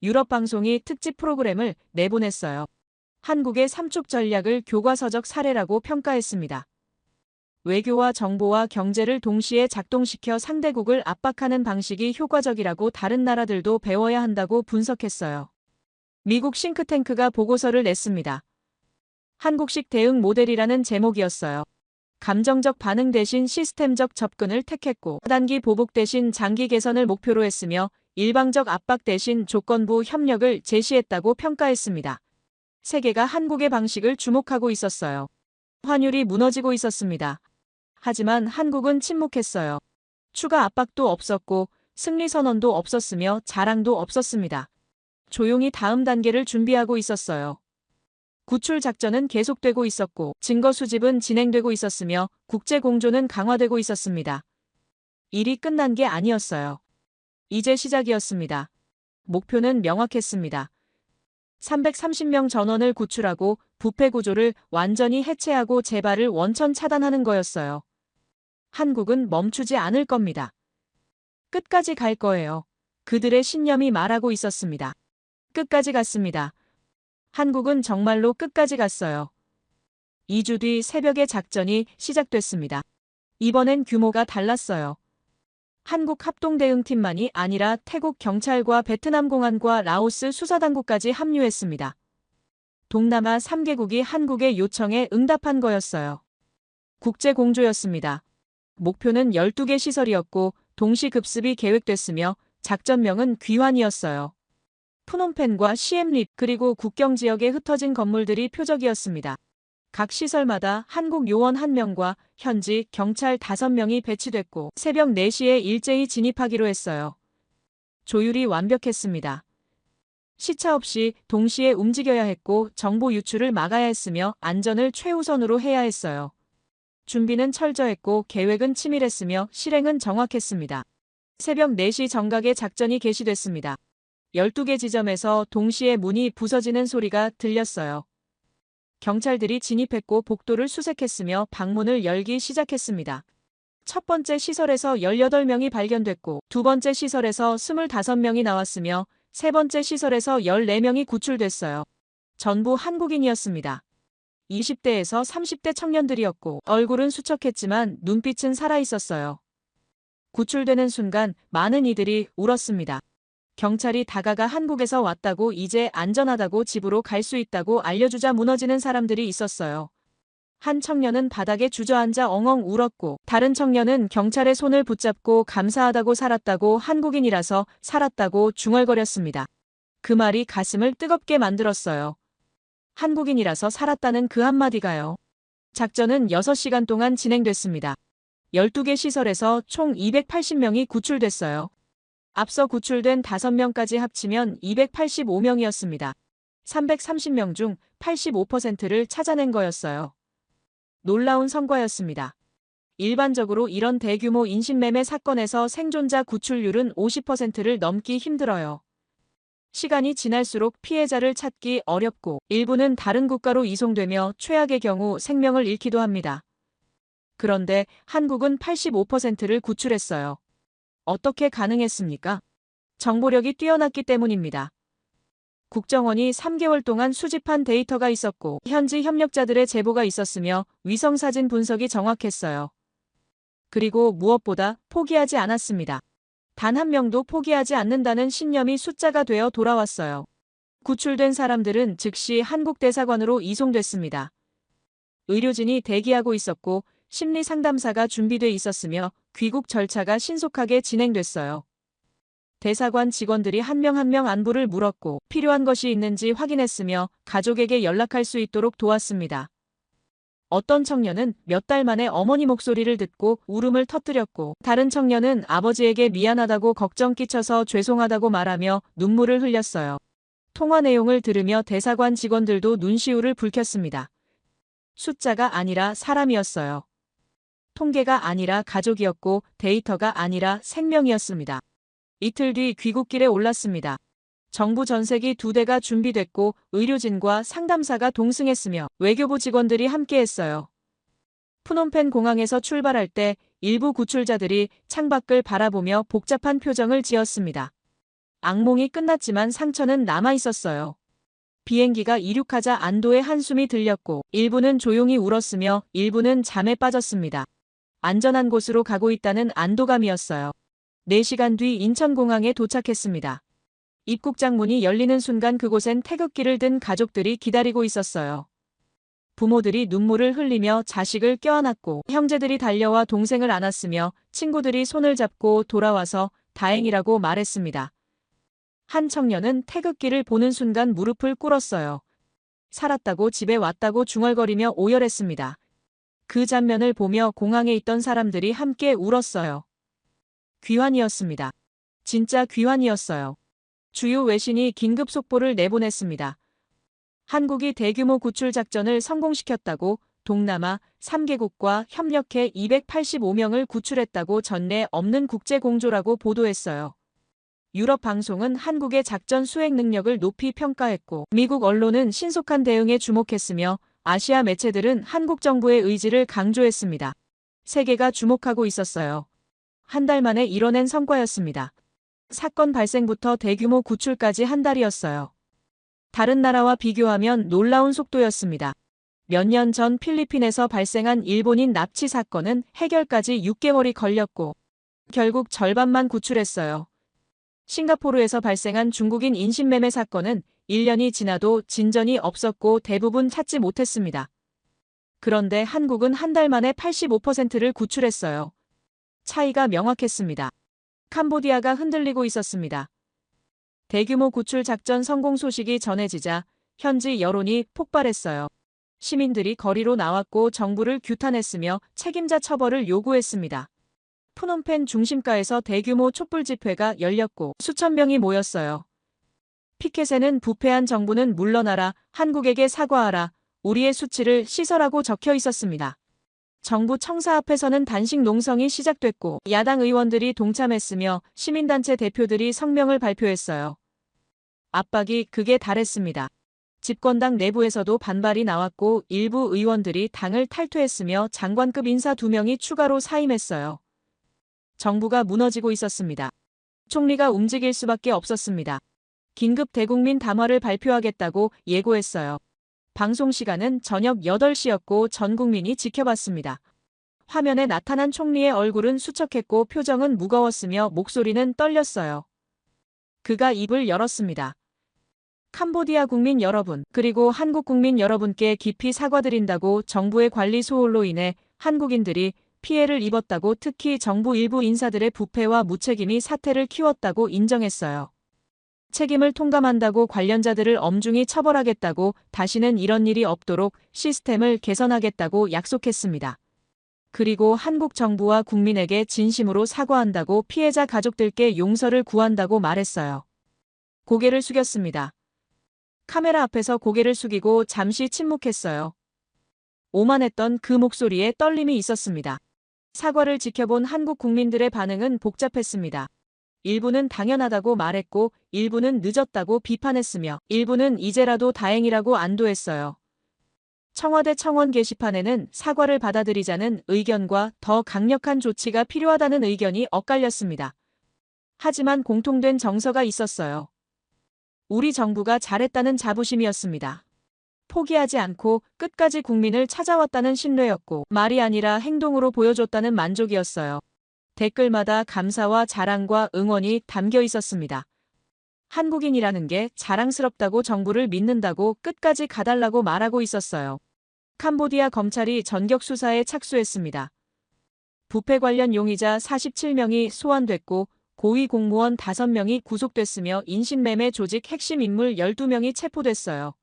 Speaker 9: 유럽 방송이 특집 프로그램을 내보냈어요. 한국의 삼축 전략을 교과서적 사례라고 평가했습니다. 외교와 정보와 경제를 동시에 작동시켜 상대국을 압박하는 방식이 효과적이라고 다른 나라들도 배워야 한다고 분석했어요. 미국 싱크탱크가 보고서를 냈습니다. 한국식 대응 모델이라는 제목이었어요. 감정적 반응 대신 시스템적 접근을 택했고 단기 보복 대신 장기 개선을 목표로 했으며 일방적 압박 대신 조건부 협력을 제시했다고 평가했습니다. 세계가 한국의 방식을 주목하고 있었어요. 환율이 무너지고 있었습니다. 하지만 한국은 침묵했어요. 추가 압박도 없었고 승리 선언도 없었으며 자랑도 없었습니다. 조용히 다음 단계를 준비하고 있었어요. 구출 작전은 계속되고 있었고 증거 수집은 진행되고 있었으며 국제 공조는 강화되고 있었습니다. 일이 끝난 게 아니었어요. 이제 시작이었습니다. 목표는 명확했습니다. 330명 전원을 구출하고 부패 구조를 완전히 해체하고 재발을 원천 차단하는 거였어요. 한국은 멈추지 않을 겁니다. 끝까지 갈 거예요. 그들의 신념이 말하고 있었습니다. 끝까지 갔습니다. 한국은 정말로 끝까지 갔어요. 2주 뒤 새벽에 작전이 시작됐습니다. 이번엔 규모가 달랐어요. 한국 합동대응팀만이 아니라 태국 경찰과 베트남 공안과 라오스 수사당국까지 합류했습니다. 동남아 3개국이 한국의 요청에 응답한 거였어요. 국제공조였습니다. 목표는 12개 시설이었고 동시 급습이 계획됐으며 작전명은 귀환이었어요. 푸놈펜과 시엠립 그리고 국경 지역에 흩어진 건물들이 표적이었습니다. 각 시설마다 한국 요원 1명과 현지 경찰 5명이 배치됐고 새벽 4시에 일제히 진입하기로 했어요. 조율이 완벽했습니다. 시차 없이 동시에 움직여야 했고 정보 유출을 막아야 했으며 안전을 최우선으로 해야 했어요. 준비는 철저했고 계획은 치밀했으며 실행은 정확했습니다. 새벽 4시 정각에 작전이 개시됐습니다. 12개 지점에서 동시에 문이 부서지는 소리가 들렸어요. 경찰들이 진입했고 복도를 수색했으며 방문을 열기 시작했습니다. 첫 번째 시설에서 18명이 발견됐고 두 번째 시설에서 25명이 나왔으며 세 번째 시설에서 14명이 구출됐어요. 전부 한국인이었습니다. 20대에서 30대 청년들이었고 얼굴은 수척했지만 눈빛은 살아있었어요. 구출되는 순간 많은 이들이 울었습니다. 경찰이 다가가 한국에서 왔다고 이제 안전하다고 집으로 갈 수 있다고 알려주자 무너지는 사람들이 있었어요. 한 청년은 바닥에 주저앉아 엉엉 울었고 다른 청년은 경찰의 손을 붙잡고 감사하다고 살았다고 한국인이라서 살았다고 중얼거렸습니다. 그 말이 가슴을 뜨겁게 만들었어요. 한국인이라서 살았다는 그 한마디가요. 작전은 6시간 동안 진행됐습니다. 12개 시설에서 총 280명이 구출됐어요. 앞서 구출된 5명까지 합치면 285명이었습니다. 330명 중 85%를 찾아낸 거였어요. 놀라운 성과였습니다. 일반적으로 이런 대규모 인신매매 사건에서 생존자 구출률은 50%를 넘기 힘들어요. 시간이 지날수록 피해자를 찾기 어렵고 일부는 다른 국가로 이송되며 최악의 경우 생명을 잃기도 합니다. 그런데 한국은 85%를 구출했어요. 어떻게 가능했습니까? 정보력이 뛰어났기 때문입니다. 국정원이 3개월 동안 수집한 데이터가 있었고 현지 협력자들의 제보가 있었으며 위성사진 분석이 정확했어요. 그리고 무엇보다 포기하지 않았습니다. 단 한 명도 포기하지 않는다는 신념이 숫자가 되어 돌아왔어요. 구출된 사람들은 즉시 한국 대사관으로 이송됐습니다. 의료진이 대기하고 있었고 심리상담사가 준비돼 있었으며 귀국 절차가 신속하게 진행됐어요. 대사관 직원들이 한 명 한 명 안부를 물었고 필요한 것이 있는지 확인했으며 가족에게 연락할 수 있도록 도왔습니다. 어떤 청년은 몇 달 만에 어머니 목소리를 듣고 울음을 터뜨렸고 다른 청년은 아버지에게 미안하다고 걱정 끼쳐서 죄송하다고 말하며 눈물을 흘렸어요. 통화 내용을 들으며 대사관 직원들도 눈시울을 붉혔습니다. 숫자가 아니라 사람이었어요. 통계가 아니라 가족이었고 데이터가 아니라 생명이었습니다. 이틀 뒤 귀국길에 올랐습니다. 정부 전세기 2대가 준비됐고 의료진과 상담사가 동승했으며 외교부 직원들이 함께했어요. 푸놈펜 공항에서 출발할 때 일부 구출자들이 창밖을 바라보며 복잡한 표정을 지었습니다. 악몽이 끝났지만 상처는 남아있었어요. 비행기가 이륙하자 안도의 한숨이 들렸고 일부는 조용히 울었으며 일부는 잠에 빠졌습니다. 안전한 곳으로 가고 있다는 안도감이었어요. 4시간 뒤 인천공항에 도착했습니다. 입국장 문이 열리는 순간 그곳엔 태극기를 든 가족들이 기다리고 있었어요. 부모들이 눈물을 흘리며 자식을 껴안았고 형제들이 달려와 동생을 안았으며 친구들이 손을 잡고 돌아와서 다행이라고 말했습니다. 한 청년은 태극기를 보는 순간 무릎을 꿇었어요. 살았다고 집에 왔다고 중얼거리며 오열했습니다. 그 장면을 보며 공항에 있던 사람들이 함께 울었어요. 귀환이었습니다. 진짜 귀환이었어요. 주요 외신이 긴급 속보를 내보냈습니다. 한국이 대규모 구출 작전을 성공시켰다고, 동남아 3개국과 협력해 285명을 구출했다고, 전례 없는 국제 공조라고 보도했어요. 유럽 방송은 한국의 작전 수행 능력을 높이 평가했고, 미국 언론은 신속한 대응에 주목했으며, 아시아 매체들은 한국 정부의 의지를 강조했습니다. 세계가 주목하고 있었어요. 한 달 만에 이뤄낸 성과였습니다. 사건 발생부터 대규모 구출까지 한 달이었어요. 다른 나라와 비교하면 놀라운 속도였습니다. 몇 년 전 필리핀에서 발생한 일본인 납치 사건은 해결까지 6개월이 걸렸고 결국 절반만 구출했어요. 싱가포르에서 발생한 중국인 인신매매 사건은 1년이 지나도 진전이 없었고 대부분 찾지 못했습니다. 그런데 한국은 한 달 만에 85%를 구출했어요. 차이가 명확했습니다. 캄보디아가 흔들리고 있었습니다. 대규모 구출 작전 성공 소식이 전해지자 현지 여론이 폭발했어요. 시민들이 거리로 나왔고 정부를 규탄했으며 책임자 처벌을 요구했습니다. 푸놈펜 중심가에서 대규모 촛불 집회가 열렸고 수천 명이 모였어요. 피켓에는 부패한 정부는 물러나라, 한국에게 사과하라, 우리의 수치를 씻어라고 적혀 있었습니다. 정부 청사 앞에서는 단식 농성이 시작됐고 야당 의원들이 동참했으며 시민단체 대표들이 성명을 발표했어요. 압박이 극에 달했습니다. 집권당 내부에서도 반발이 나왔고 일부 의원들이 당을 탈퇴했으며 장관급 인사 2명이 추가로 사임했어요. 정부가 무너지고 있었습니다. 총리가 움직일 수밖에 없었습니다. 긴급 대국민 담화를 발표하겠다고 예고했어요. 방송 시간은 저녁 8시였고 전 국민이 지켜봤습니다. 화면에 나타난 총리의 얼굴은 수척했고 표정은 무거웠으며 목소리는 떨렸어요. 그가 입을 열었습니다. 캄보디아 국민 여러분, 그리고 한국 국민 여러분께 깊이 사과드린다고 정부의 관리 소홀로 인해 한국인들이 피해를 입었다고, 특히 정부 일부 인사들의 부패와 무책임이 사태를 키웠다고 인정했어요. 책임을 통감한다고 관련자들을 엄중히 처벌하겠다고, 다시는 이런 일이 없도록 시스템을 개선하겠다고 약속했습니다. 그리고 한국 정부와 국민에게 진심으로 사과한다고, 피해자 가족들께 용서를 구한다고 말했어요. 고개를 숙였습니다. 카메라 앞에서 고개를 숙이고 잠시 침묵했어요. 오만했던 그 목소리에 떨림이 있었습니다. 사과를 지켜본 한국 국민들의 반응은 복잡했습니다. 일부는 당연하다고 말했고, 일부는 늦었다고 비판했으며, 일부는 이제라도 다행이라고 안도했어요. 청와대 청원 게시판에는 사과를 받아들이자는 의견과 더 강력한 조치가 필요하다는 의견이 엇갈렸습니다. 하지만 공통된 정서가 있었어요. 우리 정부가 잘했다는 자부심이었습니다. 포기하지 않고 끝까지 국민을 찾아왔다는 신뢰였고, 말이 아니라 행동으로 보여줬다는 만족이었어요. 댓글마다 감사와 자랑과 응원이 담겨 있었습니다. 한국인이라는 게 자랑스럽다고, 정부를 믿는다고, 끝까지 가달라고 말하고 있었어요. 캄보디아 검찰이 전격 수사에 착수했습니다. 부패 관련 용의자 47명이 소환됐고 고위 공무원 5명이 구속됐으며 인신매매 조직 핵심 인물 12명이 체포됐어요.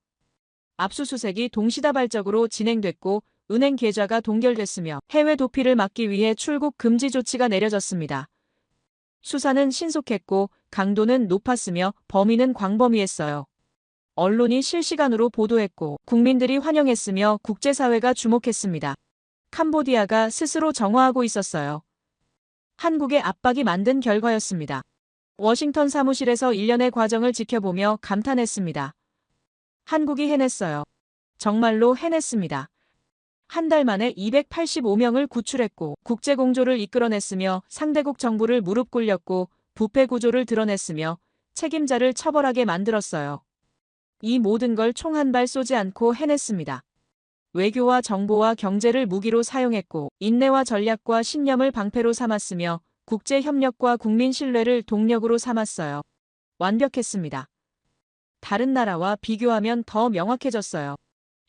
Speaker 9: 압수수색이 동시다발적으로 진행됐고 은행 계좌가 동결됐으며 해외 도피를 막기 위해 출국 금지 조치가 내려졌습니다. 수사는 신속했고 강도는 높았으며 범인은 광범위했어요. 언론이 실시간으로 보도했고 국민들이 환영했으며 국제사회가 주목했습니다. 캄보디아가 스스로 정화하고 있었어요. 한국의 압박이 만든 결과였습니다. 워싱턴 사무실에서 일련의 과정을 지켜보며 감탄했습니다. 한국이 해냈어요. 정말로 해냈습니다. 한 달 만에 285명을 구출했고 국제공조를 이끌어냈으며 상대국 정부를 무릎 꿇렸고 부패 구조를 드러냈으며 책임자를 처벌하게 만들었어요. 이 모든 걸 총 한 발 쏘지 않고 해냈습니다. 외교와 정보와 경제를 무기로 사용했고 인내와 전략과 신념을 방패로 삼았으며 국제협력과 국민 신뢰를 동력으로 삼았어요. 완벽했습니다. 다른 나라와 비교하면 더 명확해졌어요.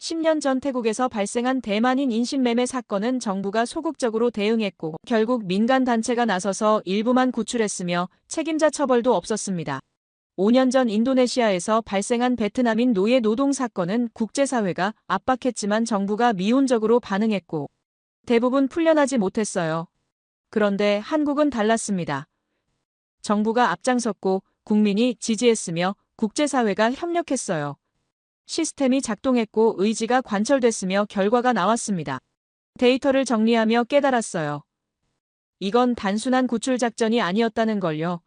Speaker 9: 10년 전 태국에서 발생한 대만인 인신매매 사건은 정부가 소극적으로 대응했고 결국 민간단체가 나서서 일부만 구출했으며 책임자 처벌도 없었습니다. 5년 전 인도네시아에서 발생한 베트남인 노예 노동 사건은 국제사회가 압박했지만 정부가 미온적으로 반응했고 대부분 풀려나지 못했어요. 그런데 한국은 달랐습니다. 정부가 앞장섰고 국민이 지지했으며 국제사회가 협력했어요. 시스템이 작동했고 의지가 관철됐으며 결과가 나왔습니다. 데이터를 정리하며 깨달았어요. 이건 단순한 구출 작전이 아니었다는 걸요.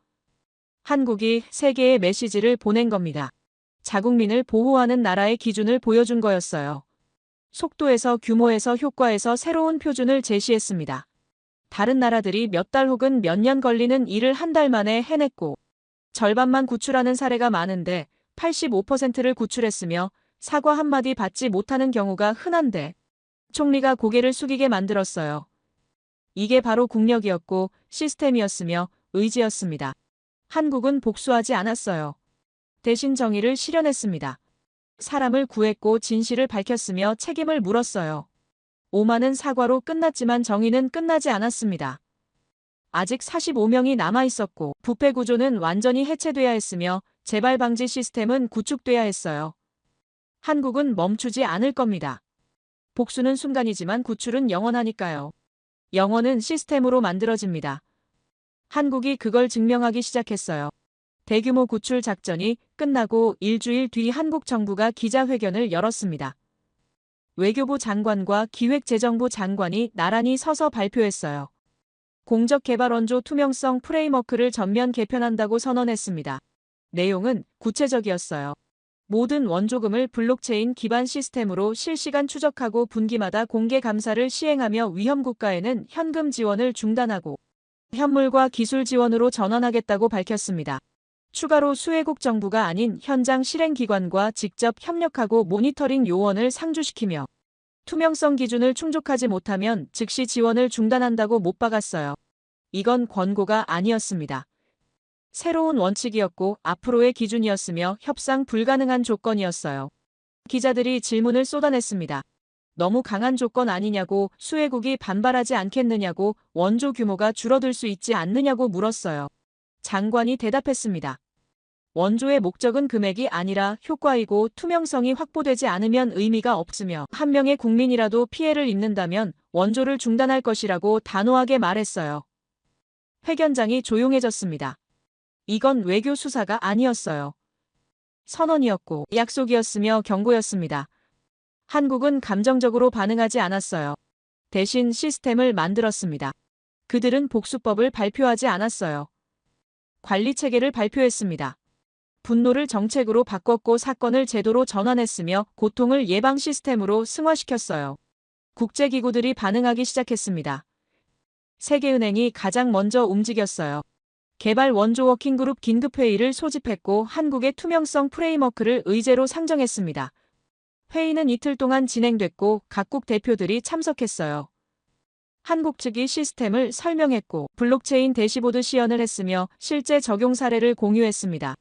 Speaker 9: 한국이 세계에 메시지를 보낸 겁니다. 자국민을 보호하는 나라의 기준을 보여준 거였어요. 속도에서 규모에서 효과에서 새로운 표준을 제시했습니다. 다른 나라들이 몇 달 혹은 몇 년 걸리는 일을 한 달 만에 해냈고 절반만 구출하는 사례가 많은데 85%를 구출했으며 사과 한마디 받지 못하는 경우가 흔한데 총리가 고개를 숙이게 만들었어요. 이게 바로 국력이었고 시스템이었으며 의지였습니다. 한국은 복수하지 않았어요. 대신 정의를 실현했습니다. 사람을 구했고 진실을 밝혔으며 책임을 물었어요. 오만은 사과로 끝났지만 정의는 끝나지 않았습니다. 아직 45명이 남아있었고 부패 구조는 완전히 해체돼야 했으며 재발 방지 시스템은 구축돼야 했어요. 한국은 멈추지 않을 겁니다. 복수는 순간이지만 구출은 영원하니까요. 영원은 시스템으로 만들어집니다. 한국이 그걸 증명하기 시작했어요. 대규모 구출 작전이 끝나고 일주일 뒤 한국 정부가 기자회견을 열었습니다. 외교부 장관과 기획재정부 장관이 나란히 서서 발표했어요. 공적개발원조 투명성 프레임워크를 전면 개편한다고 선언했습니다. 내용은 구체적이었어요. 모든 원조금을 블록체인 기반 시스템으로 실시간 추적하고 분기마다 공개 감사를 시행하며 위험 국가에는 현금 지원을 중단하고 현물과 기술 지원으로 전환하겠다고 밝혔습니다. 추가로 수혜국 정부가 아닌 현장 실행기관과 직접 협력하고 모니터링 요원을 상주시키며 투명성 기준을 충족하지 못하면 즉시 지원을 중단한다고 못 박았어요. 이건 권고가 아니었습니다. 새로운 원칙이었고 앞으로의 기준이었으며 협상 불가능한 조건이었어요. 기자들이 질문을 쏟아냈습니다. 너무 강한 조건 아니냐고, 수혜국이 반발하지 않겠느냐고, 원조 규모가 줄어들 수 있지 않느냐고 물었어요. 장관이 대답했습니다. 원조의 목적은 금액이 아니라 효과이고 투명성이 확보되지 않으면 의미가 없으며 한 명의 국민이라도 피해를 입는다면 원조를 중단할 것이라고 단호하게 말했어요. 회견장이 조용해졌습니다. 이건 외교 수사가 아니었어요. 선언이었고 약속이었으며 경고였습니다. 한국은 감정적으로 반응하지 않았어요. 대신 시스템을 만들었습니다. 그들은 복수법을 발표하지 않았어요. 관리체계를 발표했습니다. 분노를 정책으로 바꿨고 사건을 제도로 전환했으며 고통을 예방 시스템으로 승화시켰어요. 국제기구들이 반응하기 시작했습니다. 세계은행이 가장 먼저 움직였어요. 개발 원조 워킹그룹 긴급회의를 소집했고 한국의 투명성 프레임워크를 의제로 상정했습니다. 회의는 이틀 동안 진행됐고 각국 대표들이 참석했어요. 한국 측이 시스템을 설명했고 블록체인 대시보드 시연을 했으며 실제 적용 사례를 공유했습니다.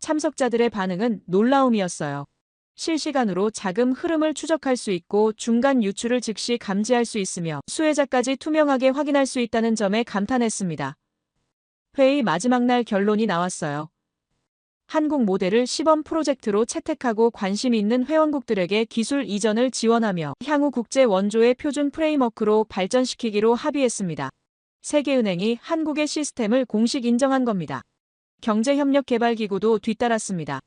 Speaker 9: 참석자들의 반응은 놀라움이었어요. 실시간으로 자금 흐름을 추적할 수 있고 중간 유출을 즉시 감지할 수 있으며 수혜자까지 투명하게 확인할 수 있다는 점에 감탄했습니다. 회의 마지막 날 결론이 나왔어요. 한국 모델을 시범 프로젝트로 채택하고 관심 있는 회원국들에게 기술 이전을 지원하며 향후 국제 원조의 표준 프레임워크로 발전시키기로 합의했습니다. 세계은행이 한국의 시스템을 공식 인정한 겁니다. 경제협력개발기구도 뒤따랐습니다.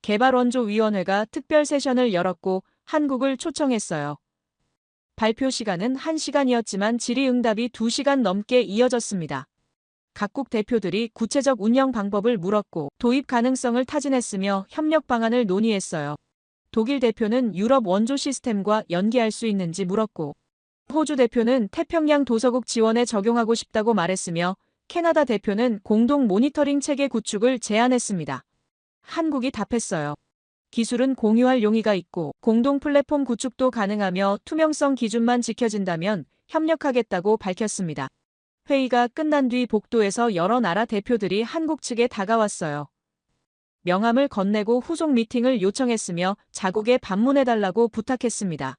Speaker 9: 개발원조위원회가 특별 세션을 열었고 한국을 초청했어요. 발표 시간은 1시간이었지만 질의응답이 2시간 넘게 이어졌습니다. 각국 대표들이 구체적 운영 방법을 물었고 도입 가능성을 타진했으며 협력 방안을 논의했어요. 독일 대표는 유럽 원조 시스템과 연계할 수 있는지 물었고 호주 대표는 태평양 도서국 지원에 적용하고 싶다고 말했으며 캐나다 대표는 공동 모니터링 체계 구축을 제안했습니다. 한국이 답했어요. 기술은 공유할 용의가 있고 공동 플랫폼 구축도 가능하며 투명성 기준만 지켜진다면 협력하겠다고 밝혔습니다. 회의가 끝난 뒤 복도에서 여러 나라 대표들이 한국 측에 다가왔어요. 명함을 건네고 후속 미팅을 요청했으며 자국에 방문해달라고 부탁했습니다.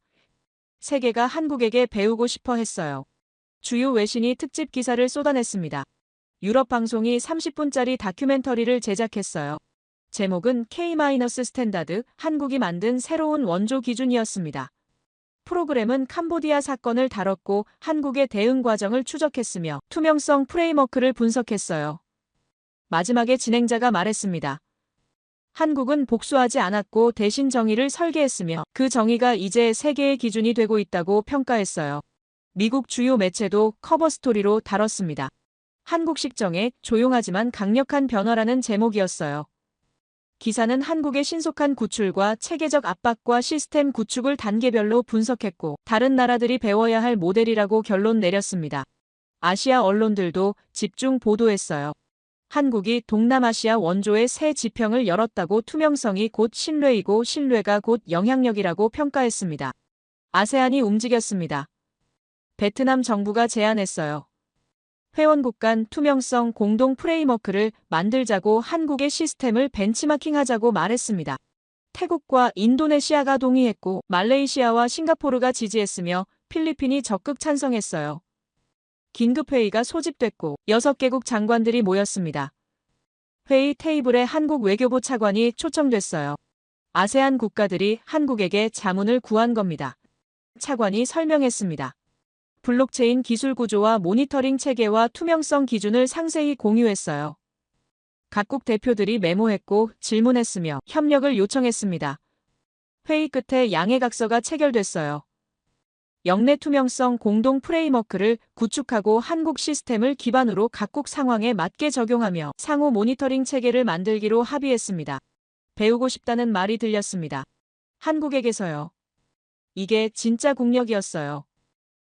Speaker 9: 세계가 한국에게 배우고 싶어 했어요. 주요 외신이 특집 기사를 쏟아냈습니다. 유럽 방송이 30분짜리 다큐멘터리를 제작했어요. 제목은 K-스탠다드, 한국이 만든 새로운 원조 기준이었습니다. 프로그램은 캄보디아 사건을 다뤘고 한국의 대응 과정을 추적했으며 투명성 프레임워크를 분석했어요. 마지막에 진행자가 말했습니다. 한국은 복수하지 않았고 대신 정의를 설계했으며 그 정의가 이제 세계의 기준이 되고 있다고 평가했어요. 미국 주요 매체도 커버 스토리로 다뤘습니다. 한국식 정의, 조용하지만 강력한 변화라는 제목이었어요. 기사는 한국의 신속한 구출과 체계적 압박과 시스템 구축을 단계별로 분석했고 다른 나라들이 배워야 할 모델이라고 결론 내렸습니다. 아시아 언론들도 집중 보도했어요. 한국이 동남아시아 원조의 새 지평을 열었다고 투명성이 곧 신뢰이고 신뢰가 곧 영향력이라고 평가했습니다. 아세안이 움직였습니다. 베트남 정부가 제안했어요. 회원국 간 투명성 공동 프레임워크를 만들자고 한국의 시스템을 벤치마킹하자고 말했습니다. 태국과 인도네시아가 동의했고 말레이시아와 싱가포르가 지지했으며 필리핀이 적극 찬성했어요. 긴급회의가 소집됐고 6개국 장관들이 모였습니다. 회의 테이블에 한국 외교부 차관이 초청됐어요. 아세안 국가들이 한국에게 자문을 구한 겁니다. 차관이 설명했습니다. 블록체인 기술 구조와 모니터링 체계와 투명성 기준을 상세히 공유했어요. 각국 대표들이 메모했고 질문했으며 협력을 요청했습니다. 회의 끝에 양해각서가 체결됐어요. 영내 투명성 공동 프레임워크를 구축하고 한국 시스템을 기반으로 각국 상황에 맞게 적용하며 상호 모니터링 체계를 만들기로 합의했습니다. 배우고 싶다는 말이 들렸습니다. 한국에게서요. 이게 진짜 국력이었어요.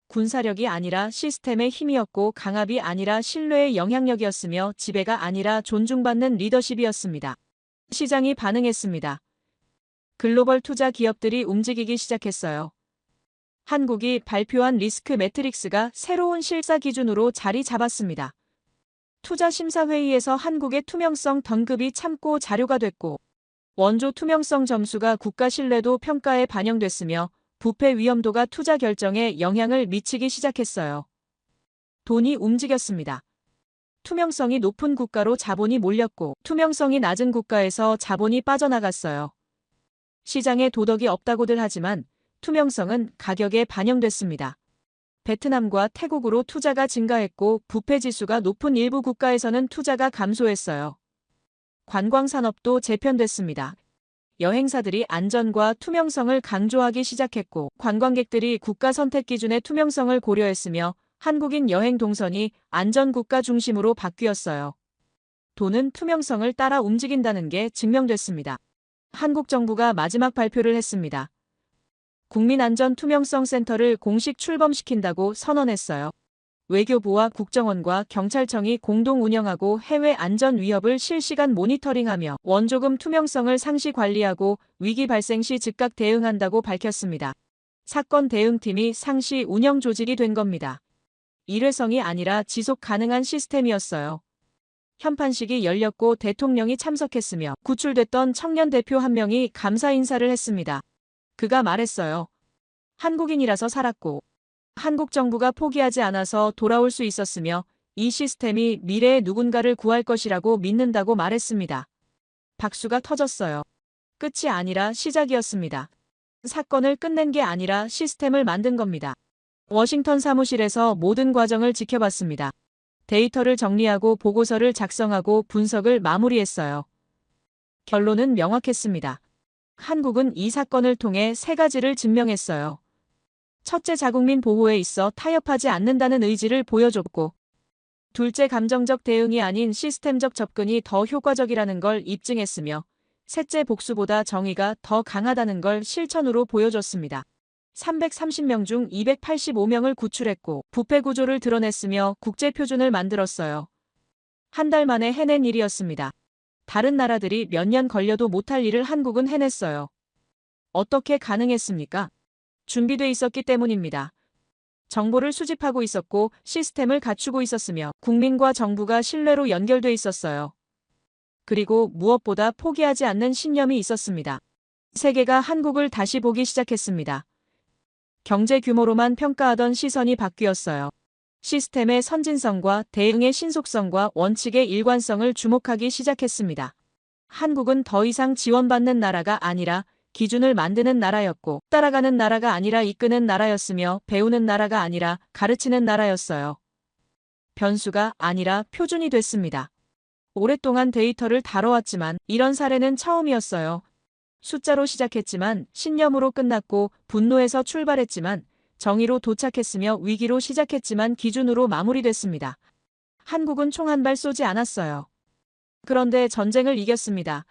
Speaker 9: 군사력이 아니라 시스템의 힘이었고 강압이 아니라 신뢰의 영향력이었으며 지배가 아니라 존중받는 리더십이었습니다. 시장이 반응했습니다. 글로벌 투자 기업들이 움직이기 시작했어요. 한국이 발표한 리스크 매트릭스가 새로운 실사 기준으로 자리 잡았습니다. 투자심사회의에서 한국의 투명성 등급이 참고 자료가 됐고 원조 투명성 점수가 국가 신뢰도 평가에 반영됐으며 부패 위험도가 투자 결정에 영향을 미치기 시작했어요. 돈이 움직였습니다. 투명성이 높은 국가로 자본이 몰렸고 투명성이 낮은 국가에서 자본이 빠져나갔어요. 시장에 도덕이 없다고들 하지만 투명성은 가격에 반영됐습니다. 베트남과 태국으로 투자가 증가했고 부패 지수가 높은 일부 국가에서는 투자가 감소했어요. 관광산업도 재편됐습니다. 여행사들이 안전과 투명성을 강조하기 시작했고 관광객들이 국가 선택 기준의 투명성을 고려했으며 한국인 여행 동선이 안전국가 중심으로 바뀌었어요. 돈은 투명성을 따라 움직인다는 게 증명됐습니다. 한국 정부가 마지막 발표를 했습니다. 국민안전투명성센터를 공식 출범시킨다고 선언했어요. 외교부와 국정원과 경찰청이 공동 운영하고 해외 안전 위협을 실시간 모니터링하며 원조금 투명성을 상시 관리하고 위기 발생 시 즉각 대응한다고 밝혔습니다. 사건 대응팀이 상시 운영 조직이 된 겁니다. 일회성이 아니라 지속 가능한 시스템이었어요. 현판식이 열렸고 대통령이 참석했으며 구출됐던 청년 대표 한 명이 감사 인사를 했습니다. 그가 말했어요. 한국인이라서 살았고 한국 정부가 포기하지 않아서 돌아올 수 있었으며 이 시스템이 미래의 누군가를 구할 것이라고 믿는다고 말했습니다. 박수가 터졌어요. 끝이 아니라 시작이었습니다. 사건을 끝낸 게 아니라 시스템을 만든 겁니다. 워싱턴 사무실에서 모든 과정을 지켜봤습니다. 데이터를 정리하고 보고서를 작성하고 분석을 마무리했어요. 결론은 명확했습니다. 한국은 이 사건을 통해 3가지를 증명했어요. 첫째, 자국민 보호에 있어 타협하지 않는다는 의지를 보여줬고, 둘째, 감정적 대응이 아닌 시스템적 접근이 더 효과적이라는 걸 입증했으며, 셋째, 복수보다 정의가 더 강하다는 걸 실천으로 보여줬습니다. 330명 중 285명을 구출했고 부패 구조를 드러냈으며 국제 표준을 만들었어요. 한 달 만에 해낸 일이었습니다. 다른 나라들이 몇 년 걸려도 못할 일을 한국은 해냈어요. 어떻게 가능했습니까? 준비돼 있었기 때문입니다. 정보를 수집하고 있었고 시스템을 갖추고 있었으며 국민과 정부가 신뢰로 연결돼 있었어요. 그리고 무엇보다 포기하지 않는 신념이 있었습니다. 세계가 한국을 다시 보기 시작했습니다. 경제 규모로만 평가하던 시선이 바뀌었어요. 시스템의 선진성과 대응의 신속성과 원칙의 일관성을 주목하기 시작했습니다. 한국은 더 이상 지원받는 나라가 아니라 기준을 만드는 나라였고 따라가는 나라가 아니라 이끄는 나라였으며 배우는 나라가 아니라 가르치는 나라였어요. 변수가 아니라 표준이 됐습니다. 오랫동안 데이터를 다뤄왔지만 이런 사례는 처음이었어요. 숫자로 시작했지만 신념으로 끝났고 분노에서 출발했지만 정의로 도착했으며 위기로 시작했지만 기준으로 마무리됐습니다. 한국은 총 한 발 쏘지 않았어요. 그런데 전쟁을 이겼습니다.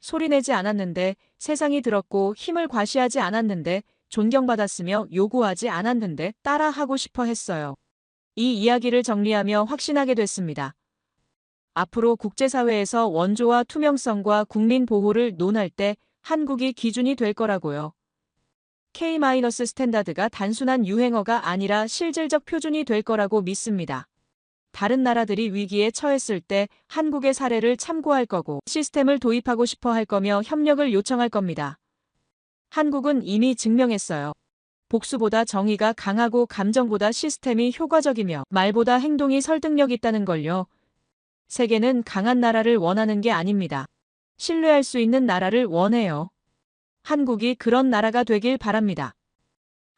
Speaker 9: 소리내지 않았는데 세상이 들었고 힘을 과시하지 않았는데 존경받았으며 요구하지 않았는데 따라하고 싶어 했어요. 이 이야기를 정리하며 확신하게 됐습니다. 앞으로 국제사회에서 원조와 투명성과 국민 보호를 논할 때 한국이 기준이 될 거라고요. K-스탠다드가 단순한 유행어가 아니라 실질적 표준이 될 거라고 믿습니다. 다른 나라들이 위기에 처했을 때 한국의 사례를 참고할 거고 시스템을 도입하고 싶어 할 거며 협력을 요청할 겁니다. 한국은 이미 증명했어요. 복수보다 정의가 강하고 감정보다 시스템이 효과적이며 말보다 행동이 설득력 있다는 걸요. 세계는 강한 나라를 원하는 게 아닙니다. 신뢰할 수 있는 나라를 원해요. 한국이 그런 나라가 되길 바랍니다.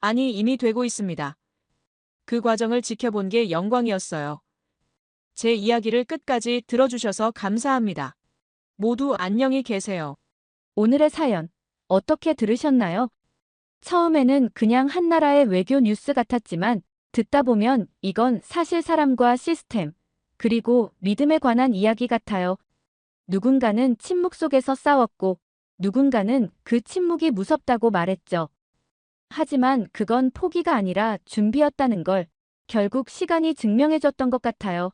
Speaker 9: 아니, 이미 되고 있습니다. 그 과정을 지켜본 게 영광이었어요. 제 이야기를 끝까지 들어주셔서 감사합니다. 모두 안녕히 계세요.
Speaker 8: 오늘의 사연 어떻게 들으셨나요? 처음에는 그냥 한 나라의 외교 뉴스 같았지만 듣다 보면 이건 사실 사람과 시스템, 그리고 믿음에 관한 이야기 같아요. 누군가는 침묵 속에서 싸웠고 누군가는 그 침묵이 무섭다고 말했죠. 하지만 그건 포기가 아니라 준비였다는 걸 결국 시간이 증명해줬던 것 같아요.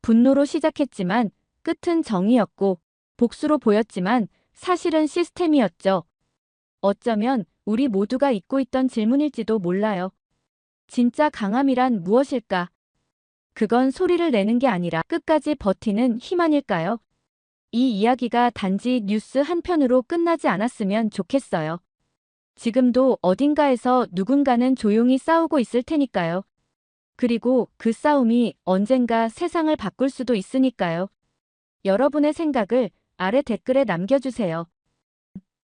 Speaker 8: 분노로 시작했지만 끝은 정의였고 복수로 보였지만 사실은 시스템이었죠. 어쩌면 우리 모두가 잊고 있던 질문일지도 몰라요. 진짜 강함이란 무엇일까? 그건 소리를 내는 게 아니라 끝까지 버티는 힘 아닐까요? 이 이야기가 단지 뉴스 한 편으로 끝나지 않았으면 좋겠어요. 지금도 어딘가에서 누군가는 조용히 싸우고 있을 테니까요. 그리고 그 싸움이 언젠가 세상을 바꿀 수도 있으니까요. 여러분의 생각을 아래 댓글에 남겨주세요.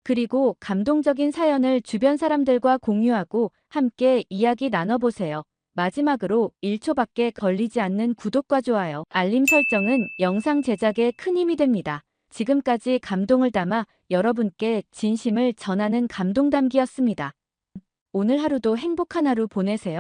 Speaker 8: 그리고 감동적인 사연을 주변 사람들과 공유하고 함께 이야기 나눠보세요. 마지막으로 1초밖에 걸리지 않는 구독과 좋아요, 알림 설정은 영상 제작에 큰 힘이 됩니다. 지금까지 감동을 담아 여러분께 진심을 전하는 감동담기였습니다. 오늘 하루도 행복한 하루 보내세요.